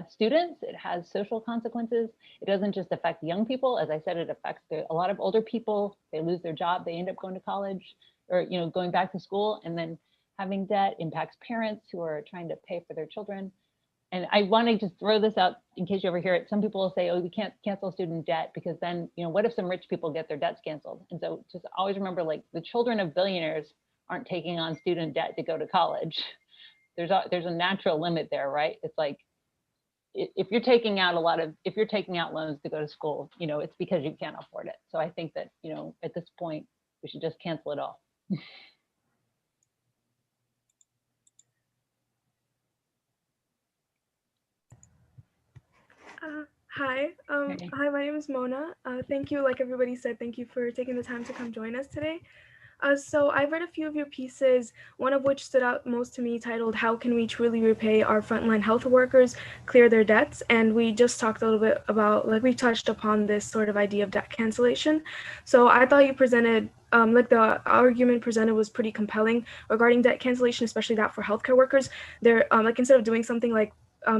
students, it has social consequences. It doesn't just affect young people. As I said, it affects a lot of older people. They lose their job, they end up going to college or going back to school, and then having debt impacts parents who are trying to pay for their children. And I want to just throw this out in case you ever hear it. Some people will say, oh, we can't cancel student debt because then, what if some rich people get their debts canceled? And so just always remember, like, the children of billionaires aren't taking on student debt to go to college. There's a natural limit there, right? It's like, if you're taking out loans to go to school, it's because you can't afford it. So I think that, at this point, we should just cancel it all. Hi, hi, my name is Mona. Thank you, like everybody said, thank you for taking the time to come join us today. So I've read a few of your pieces, one of which stood out most to me, titled "How Can We Truly Repay Our Frontline Health Workers, Clear Their Debts?" And we just talked a little bit about, we touched upon this sort of idea of debt cancellation. So I thought you presented, the argument presented was pretty compelling regarding debt cancellation, especially that for healthcare workers. They're instead of doing something like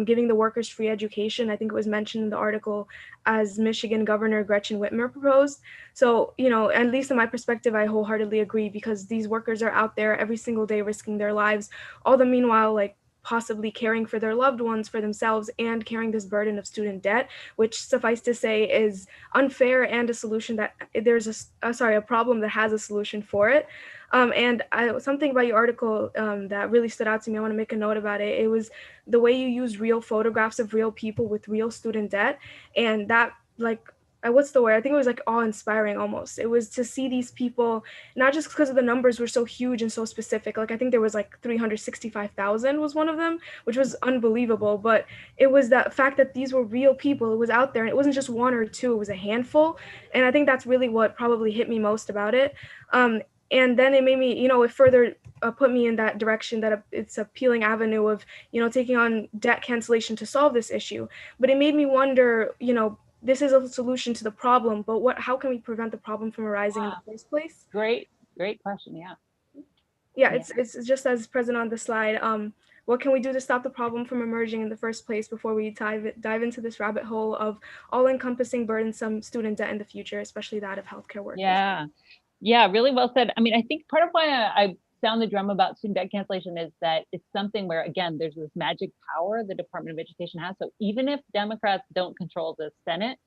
giving the workers free education, I think it was mentioned in the article, as Michigan Governor Gretchen Whitmer proposed. So, at least in my perspective, I wholeheartedly agree, because these workers are out there every single day risking their lives, all the meanwhile, possibly caring for their loved ones, for themselves, and carrying this burden of student debt, which, suffice to say, is unfair and a solution that a problem that has a solution for it. Something about your article that really stood out to me, I want to make a note about it. It was the way you used real photographs of real people with real student debt. And that, what's the word? I think it was awe-inspiring almost. It was to see these people, not just because of the numbers were so huge and so specific. I think there was 365,000 was one of them, which was unbelievable. But it was that fact that these were real people. It was out there, and it wasn't just one or two, it was a handful. And I think that's really what probably hit me most about it. And then it made me, it further put me in that direction that it's a appealing avenue of, taking on debt cancellation to solve this issue. But it made me wonder, this is a solution to the problem, but how can we prevent the problem from arising in the first place? Great question. Yeah. Yeah, it's just as present on the slide. What can we do to stop the problem from emerging in the first place before we dive into this rabbit hole of all-encompassing burdensome student debt in the future, especially that of healthcare workers? Yeah, really well said. I mean, I think part of why I sound the drum about student debt cancellation is that it's something where, again, there's this magic power the Department of Education has. So even if Democrats don't control the Senate,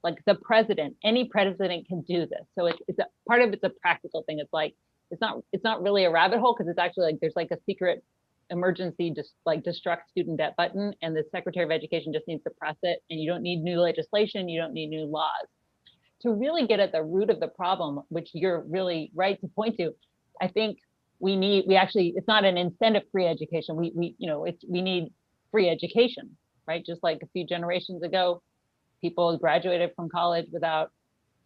like the president, any president can do this. So it's a part of it's a practical thing. It's like it's not really a rabbit hole because it's actually like there's like a secret emergency just like destruct student debt button, and the Secretary of Education just needs to press it, and you don't need new legislation, you don't need new laws. To really get at the root of the problem, which you're really right to point to, I think we actually, it's not an incentive free education. We need free education, right? Just like a few generations ago, people graduated from college without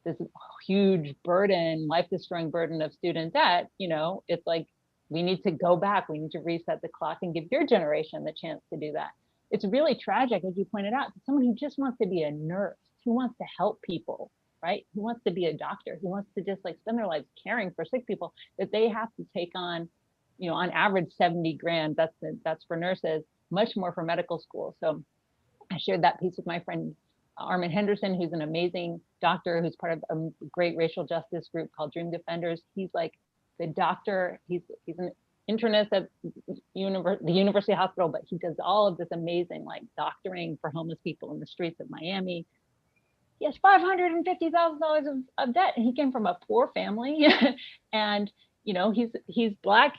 this huge burden, life-destroying burden of student debt. It's like we need to go back. We need to reset the clock and give your generation the chance to do that. It's really tragic, as you pointed out, someone who just wants to be a nurse, who wants to help people, right? Who wants to be a doctor, who wants to just like spend their lives caring for sick people, that they have to take on, on average 70 grand. That's for nurses, much more for medical school. So I shared that piece with my friend Armin Henderson, who's an amazing doctor who's part of a great racial justice group called Dream Defenders. He's like the doctor, he's an internist at the University Hospital, but he does all of this amazing like doctoring for homeless people in the streets of Miami. He has $550,000 of debt, and he came from a poor family. And he's Black,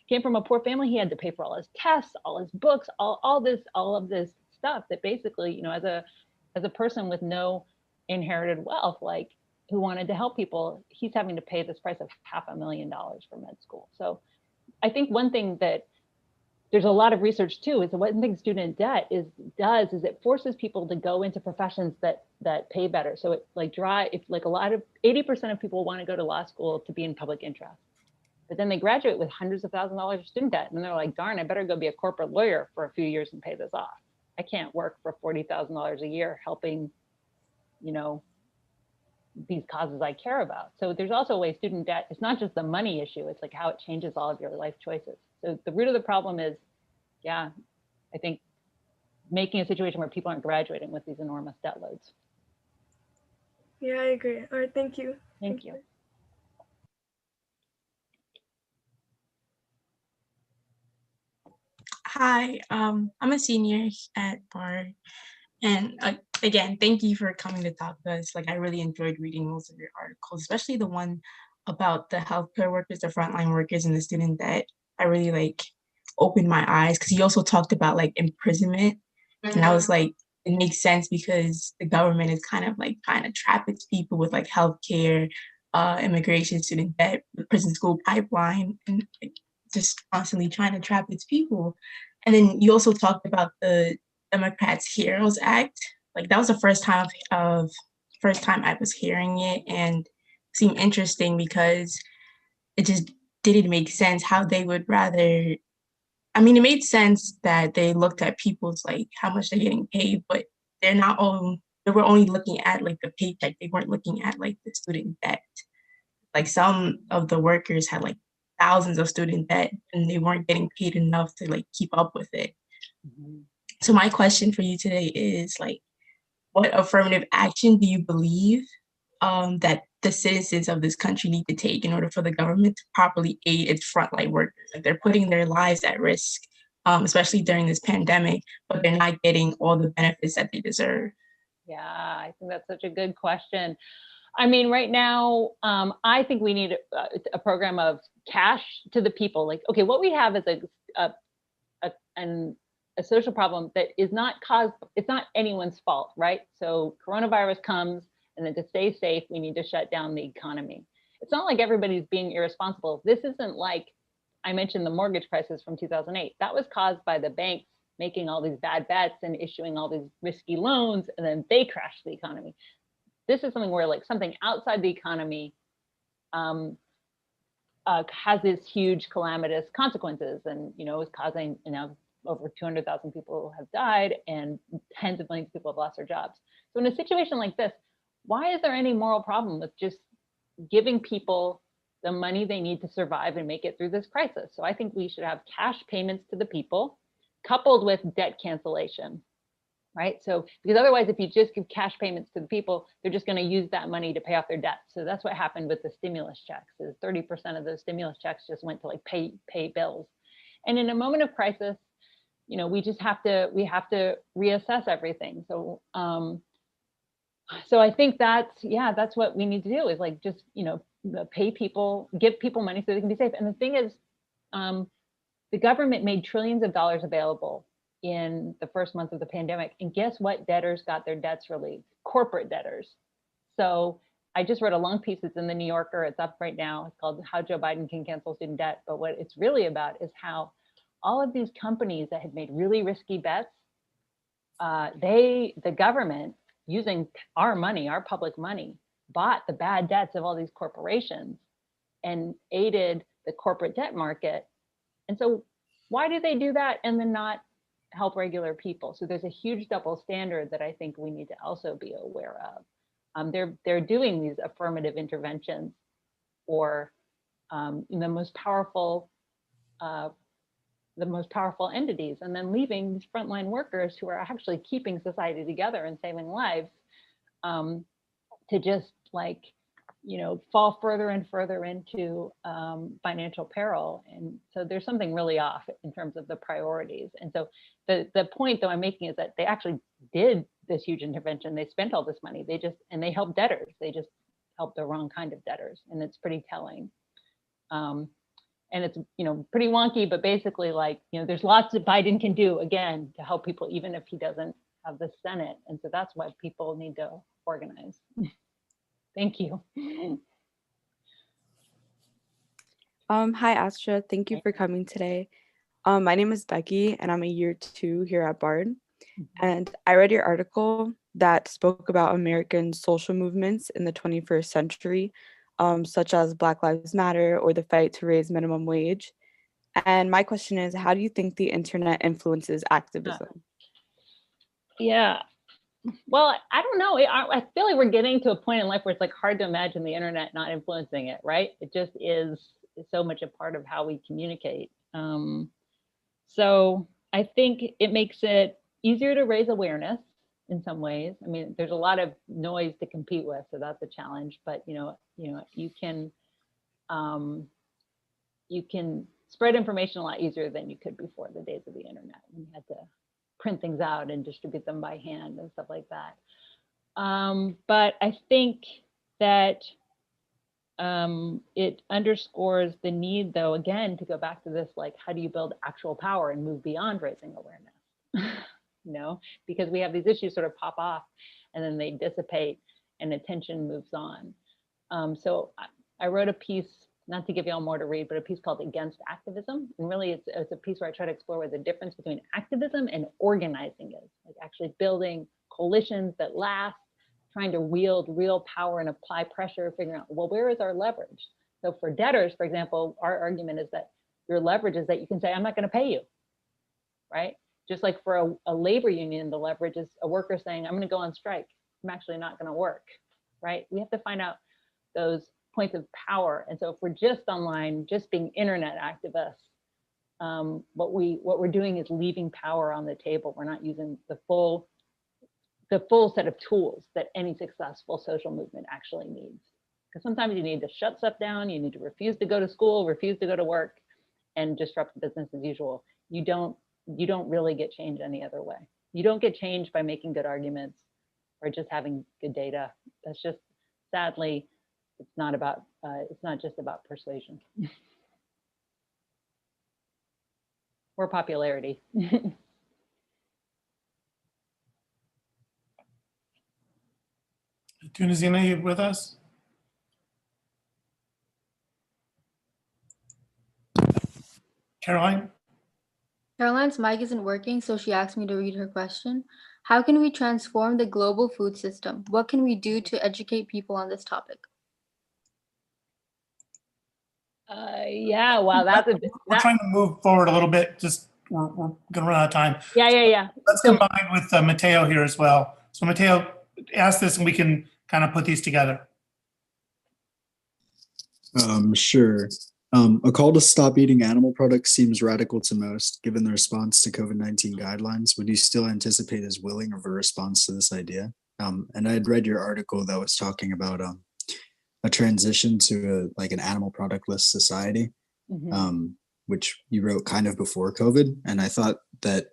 came from a poor family. He had to pay for all his tests, all his books, all of this stuff that basically, as a person with no inherited wealth, like who wanted to help people, he's having to pay this price of $500,000 for med school. So I think one thing that there's a lot of research too, is one thing student debt does is it forces people to go into professions that pay better. So it like if like a lot of 80% of people want to go to law school to be in public interest, but then they graduate with hundreds of thousands of dollars of student debt, and they're like, darn, I better go be a corporate lawyer for a few years and pay this off. I can't work for $40,000 a year helping, these causes I care about. So there's also a way student debt, it's not just the money issue, it's like how it changes all of your life choices. So the root of the problem is, I think making a situation where people aren't graduating with these enormous debt loads. Yeah, I agree. All right, thank you. Thank you. Hi, I'm a senior at Bard, and again, thank you for coming to talk to us. Like, I really enjoyed reading most of your articles, especially the one about the healthcare workers, the frontline workers, and the student debt. I really opened my eyes because you also talked about imprisonment, and I was like, it makes sense because the government is kind of trying to trap its people with healthcare, immigration, student debt, the prison school pipeline, and just constantly trying to trap its people. And then you also talked about the Democrats' Heroes Act. That was the first time I was hearing it, and it seemed interesting because it just didn't make sense how they would rather. I mean, it made sense that they looked at people's how much they're getting paid, but they were only looking at the paycheck. They weren't looking at the student debt. Some of the workers had thousands of student debt and they weren't getting paid enough to keep up with it. Mm-hmm. So my question for you today is what affirmative action do you believe that the citizens of this country need to take in order for the government to properly aid its frontline workers? They're putting their lives at risk, especially during this pandemic, but they're not getting all the benefits that they deserve. Yeah, I think that's such a good question. I mean, right now, I think we need a program of cash to the people. Okay, what we have is a social problem that is not it's not anyone's fault, right? So coronavirus comes, and then to stay safe, we need to shut down the economy. It's not like everybody's being irresponsible. This isn't like, I mentioned the mortgage crisis from 2008. That was caused by the banks making all these bad bets and issuing all these risky loans, and then they crashed the economy. This is something where something outside the economy has this huge calamitous consequences, and is causing over 200,000 people have died and tens of millions of people have lost their jobs. So in a situation like this, why is there any moral problem with just giving people the money they need to survive and make it through this crisis. So I think we should have cash payments to the people coupled with debt cancellation, right? So, because otherwise, if you just give cash payments to the people, they're just going to use that money to pay off their debts. So that's what happened with the stimulus checks, is 30% of those stimulus checks just went to like pay bills. And in a moment of crisis, you know, we have to reassess everything. So, so I think that's what we need to do, is like, just, you know, pay people, give people money so they can be safe. And the thing is, the government made trillions of dollars available in the first month of the pandemic. And guess what debtors got their debts relieved? Corporate debtors. So I just wrote a long piece. It's in the New Yorker. It's up right now. It's called How Joe Biden Can Cancel Student Debt. But what it's really about is how all of these companies that had made really risky bets, the government, using our money, our public money, bought the bad debts of all these corporations and aided the corporate debt market. And so why do they do that and then not help regular people? So there's a huge double standard that I think we need to also be aware of. They're doing these affirmative interventions for the most powerful entities, and then leaving these frontline workers who are actually keeping society together and saving lives to just, like, you know, fall further and further into financial peril. And so there's something really off in terms of the priorities. And so the point that I'm making is that they actually did this huge intervention. They spent all this money. They helped debtors. They just helped the wrong kind of debtors. And it's pretty telling. And it's, you know, pretty wonky, but basically, like, you know, there's lots that Biden can do, again, to help people, even if he doesn't have the Senate. And so that's why people need to organize. Thank you. Hi, Astra. Thank you for coming today. My name is Becky, and I'm a year 2 here at Bard. And I read your article that spoke about American social movements in the 21st century, such as Black Lives Matter or the fight to raise minimum wage. And my question is, how do you think the internet influences activism? Yeah. Well, I don't know. I feel like we're getting to a point in life where it's like hard to imagine the internet not influencing it, right? It just is so much a part of how we communicate. So I think it makes it easier to raise awareness in some ways. I mean, there's a lot of noise to compete with, so that's a challenge. But you can spread information a lot easier than you could before the days of the internet, when you had to print things out and distribute them by hand and stuff like that. But I think that it underscores the need, though, again, to go back to this, like, how do you build actual power and move beyond raising awareness? Because we have these issues sort of pop off and then they dissipate and attention moves on. So I wrote a piece, not to give you all more to read, but a piece called Against Activism. And really it's a piece where I try to explore where the difference between activism and organizing is, like actually building coalitions that last, trying to wield real power and apply pressure, figuring out, well, where is our leverage? So for debtors, for example, our argument is that your leverage is that you can say, I'm not going to pay you, right? Just like for a labor union, the leverage is a worker saying, I'm going to go on strike. I'm actually not going to work, right? We have to find out those points of power. And so if we're just online, just being internet activists, what we're doing is leaving power on the table. We're not using the full set of tools that any successful social movement actually needs. Because sometimes you need to shut stuff down, you need to refuse to go to school, refuse to go to work, and disrupt business as usual. You don't really get change any other way. You don't get change by making good arguments or just having good data. That's just, sadly, it's not just about persuasion or popularity. Tunizina, you with us? Caroline? Caroline's mic isn't working, so she asked me to read her question. How can we transform the global food system? What can we do to educate people on this topic? Yeah, wow, we're trying to move forward a little bit. Just we're going to run out of time. Yeah. Let's combine with Mateo here as well. So Mateo, ask this and we can kind of put these together. Sure. A call to stop eating animal products seems radical to most, given the response to COVID-19 guidelines. Would you still anticipate as willing of a response to this idea? And I had read your article that was talking about a transition to like an animal productless society, which you wrote kind of before COVID, and I thought that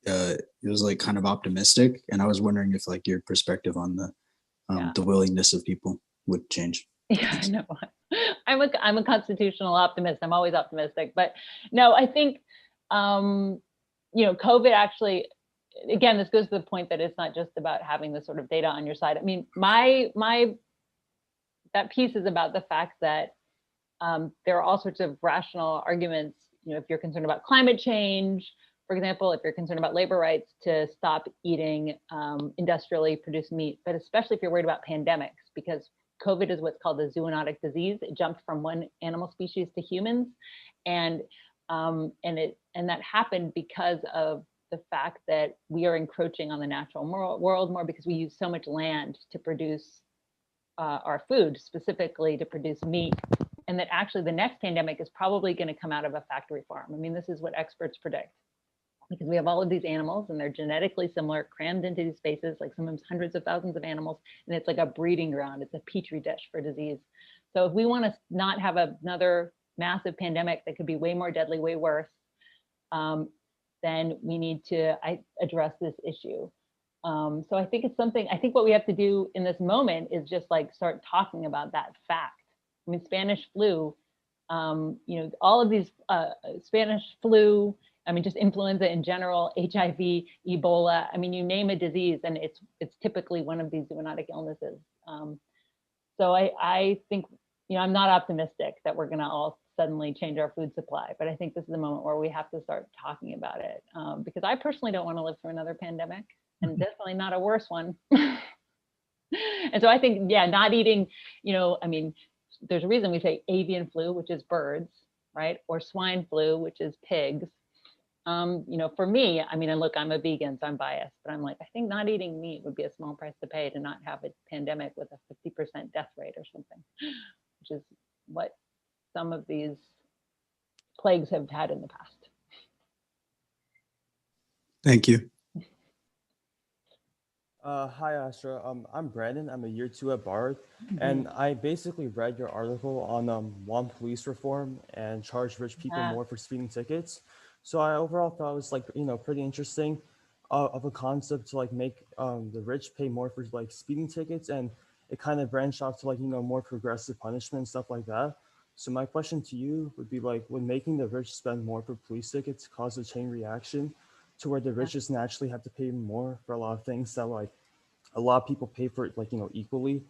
it was like kind of optimistic, and I was wondering if like your perspective on the willingness of people would change. Yeah, no, I'm a constitutional optimist. I'm always optimistic, but no, I think, COVID actually, again, this goes to the point that it's not just about having the sort of data on your side. I mean, that piece is about the fact that there are all sorts of rational arguments, if you're concerned about climate change, for example, if you're concerned about labor rights, to stop eating industrially produced meat, but especially if you're worried about pandemics, because COVID is what's called a zoonotic disease. It jumped from one animal species to humans, and that happened because of the fact that we are encroaching on the natural world more because we use so much land to produce our food, specifically to produce meat, and that actually the next pandemic is probably going to come out of a factory farm. I mean, this is what experts predict, because we have all of these animals and they're genetically similar, crammed into these spaces, like sometimes hundreds of thousands of animals, and it's like a breeding ground. It's a petri dish for disease. So if we want to not have another massive pandemic that could be way more deadly, way worse, then we need to address this issue. So I think it's something, I think what we have to do in this moment is just like start talking about that fact. I mean, Spanish flu, all of these Spanish flu, I mean, just influenza in general, HIV, Ebola. I mean, you name a disease and it's typically one of these zoonotic illnesses. So I think, I'm not optimistic that we're going to all suddenly change our food supply, but I think this is the moment where we have to start talking about it, because I personally don't want to live through another pandemic, and definitely not a worse one. And so I think, not eating, I mean, there's a reason we say avian flu, which is birds, right? Or swine flu, which is pigs. For me, I mean, and look, I'm a vegan, so I'm biased, but I'm like, I think not eating meat would be a small price to pay to not have a pandemic with a 50% death rate or something, which is what some of these plagues have had in the past. Thank you. Hi, Astra. I'm Brandon. I'm a year 2 at Bard, and I basically read your article on want police reform and charge rich people more for speeding tickets. So I overall thought it was like pretty interesting of a concept to like make the rich pay more for like speeding tickets, and it kind of branched off to like more progressive punishment and stuff like that. So my question to you would be like, would making the rich spend more for police tickets cause a chain reaction to where the rich just naturally have to pay more for a lot of things that like a lot of people pay for it like equally?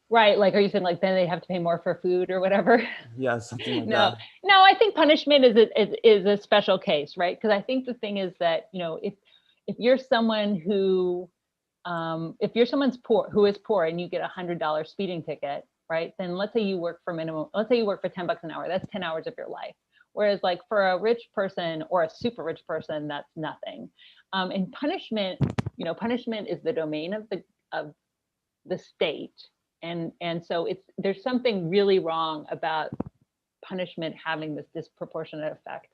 Right, like, are you saying like then they have to pay more for food or whatever? Yeah, something like that. No, I think punishment is a special case, right? Because I think the thing is that if you're someone who if you're someone's who is poor and you get $100 speeding ticket, right? Then let's say you work for let's say you work for $10 an hour. That's 10 hours of your life. Whereas like for a rich person or a super rich person, that's nothing. And punishment, punishment is the domain of the state. And so there's something really wrong about punishment having this disproportionate effect.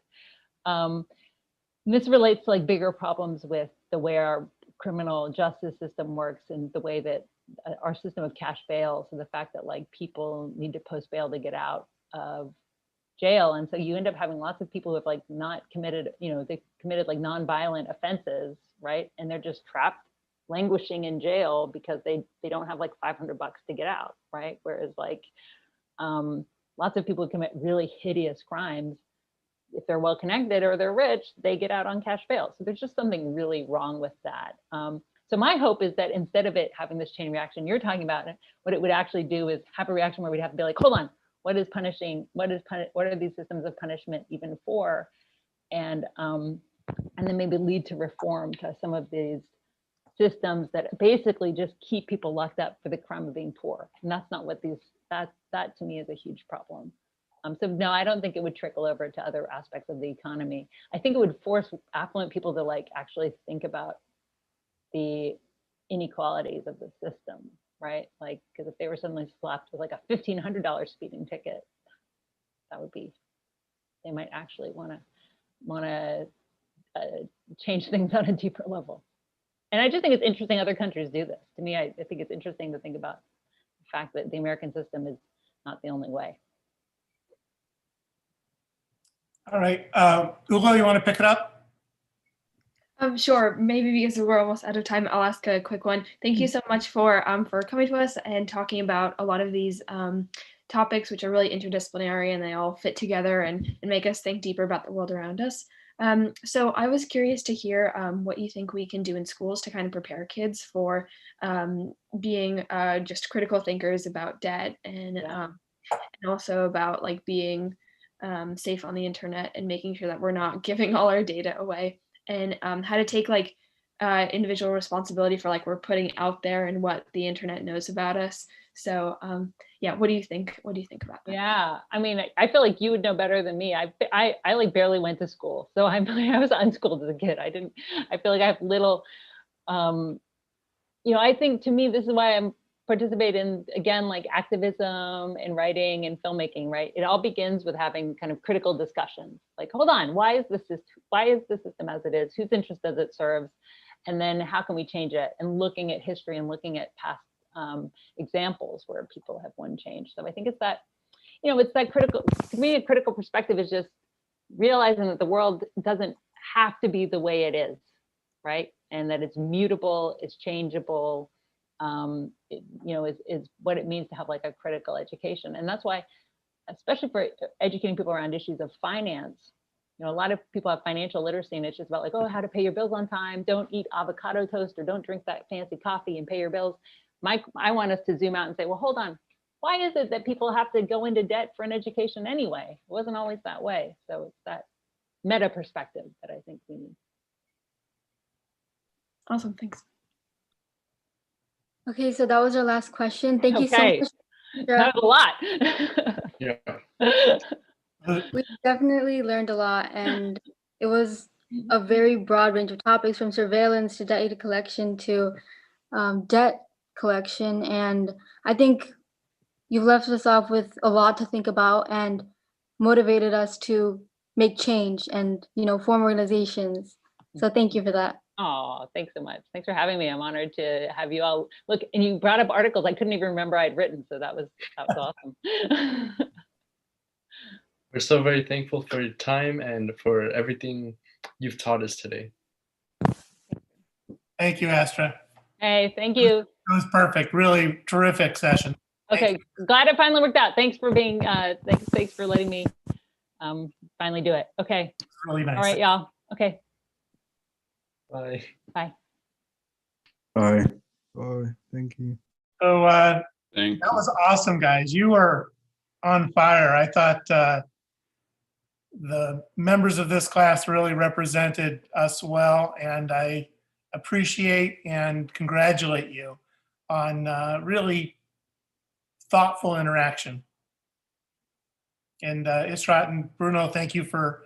This relates to like bigger problems with the way our criminal justice system works and the way that our system of cash bail. So the fact that like people need to post bail to get out of jail. And so you end up having lots of people who have like not committed, they committed like nonviolent offenses, right? And they're just trapped, languishing in jail because they don't have like $500 to get out, right? Whereas like lots of people who commit really hideous crimes, if they're well connected or they're rich, they get out on cash bail. So there's just something really wrong with that. So my hope is that instead of it having this chain reaction you're talking about, what it would actually do is have a reaction where we'd have to be like, hold on, what are these systems of punishment even for? And then maybe lead to reform to some of these systems that basically just keep people locked up for the crime of being poor. And that's not what that to me is a huge problem. So no, I don't think it would trickle over to other aspects of the economy. I think it would force affluent people to like actually think about the inequalities of the system. right? Like, because if they were suddenly slapped with like a $1,500 speeding ticket, that would be, they might actually want to change things on a deeper level. And I just think it's interesting other countries do this. To me, I think it's interesting to think about the fact that the American system is not the only way. All right, Google, you want to pick it up? Sure. Maybe because we're almost out of time, I'll ask a quick one. Thank you so much for coming to us and talking about a lot of these topics, which are really interdisciplinary, and they all fit together and make us think deeper about the world around us. So I was curious to hear what you think we can do in schools to kind of prepare kids for being just critical thinkers about debt and also about like being safe on the internet and making sure that we're not giving all our data away, and how to take like individual responsibility for like we're putting out there and what the internet knows about us. So yeah, what do you think? What do you think about that? Yeah, I mean, I feel like you would know better than me. I like barely went to school, so I was unschooled as a kid. I feel like I have little, you know, I think to me, this is why I'm participate in, again, like activism and writing and filmmaking, right? It all begins with having kind of critical discussions. Like, hold on, why is the system as it is? Whose interest does it serve? And then how can we change it? And looking at history and looking at past examples where people have won change. So I think it's that, you know, it's that critical, to me, a critical perspective is just realizing that the world doesn't have to be the way it is, right? And that it's mutable, it's changeable, you know, is what it means to have like a critical education. And that's why, especially for educating people around issues of finance, you know, a lot of people have financial literacy and it's just about like, oh, how to pay your bills on time, don't eat avocado toast or don't drink that fancy coffee and pay your bills. I want us to zoom out and say, well, hold on, why is it that people have to go into debt for an education anyway? It wasn't always that way. So it's that meta perspective that I think we need. Awesome, thanks. Okay, so that was our last question. Thank you so much. That was a lot. Yeah. We definitely learned a lot, and it was a very broad range of topics, from surveillance to data collection to debt collection. And I think you've left us off with a lot to think about and motivated us to make change and, you know, form organizations. So thank you for that. Oh, thanks so much. Thanks for having me. I'm honored to have you all look. And you brought up articles I couldn't even remember I'd written. So that was awesome. We're so very thankful for your time and for everything you've taught us today. Thank you, Astra. Hey, thank you. It was perfect. Really terrific session. Okay, glad it finally worked out. Thanks for being, thanks for letting me finally do it. Okay. Really nice. All right, y'all. Okay. Bye. Bye. Bye. Bye. Thank you. So that was awesome, guys. You were on fire. I thought the members of this class really represented us well, and I appreciate and congratulate you on really thoughtful interaction. And Israt and Bruno, thank you for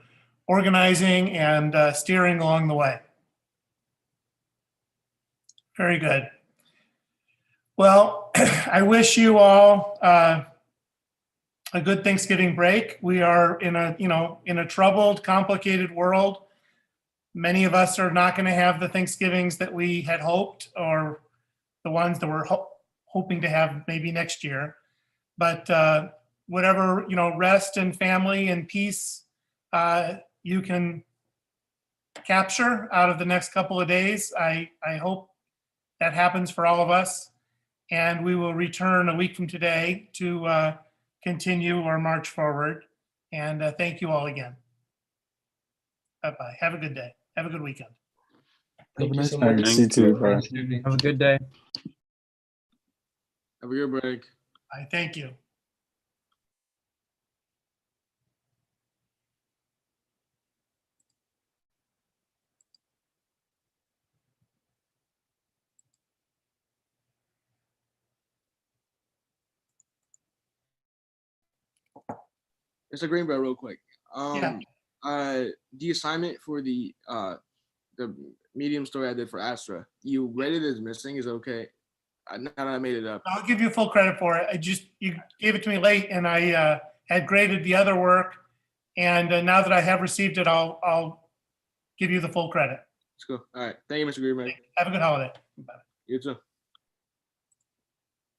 organizing and steering along the way. Very good. Well, I wish you all a good Thanksgiving break. We are in a troubled, complicated world. Many of us are not going to have the Thanksgivings that we had hoped, or the ones that we're hoping to have maybe next year. But whatever, rest and family and peace you can capture out of the next couple of days, I hope that happens for all of us. And we will return a week from today to continue our march forward. And thank you all again. Bye-bye. Have a good day. Have a good weekend. Thank you so much. much. You too. Bye. Have a good day. Have a good break. Bye. Thank you. It's a green belt real quick. Yeah. The assignment for the Medium story I did for Astra, you read it as missing is okay. now that I made it up. I'll give you full credit for it. You gave it to me late, and I had graded the other work, and now that I have received it, I'll give you the full credit. Let's go. All right. Thank you, Mr. Greenberg. Have a good holiday. You too.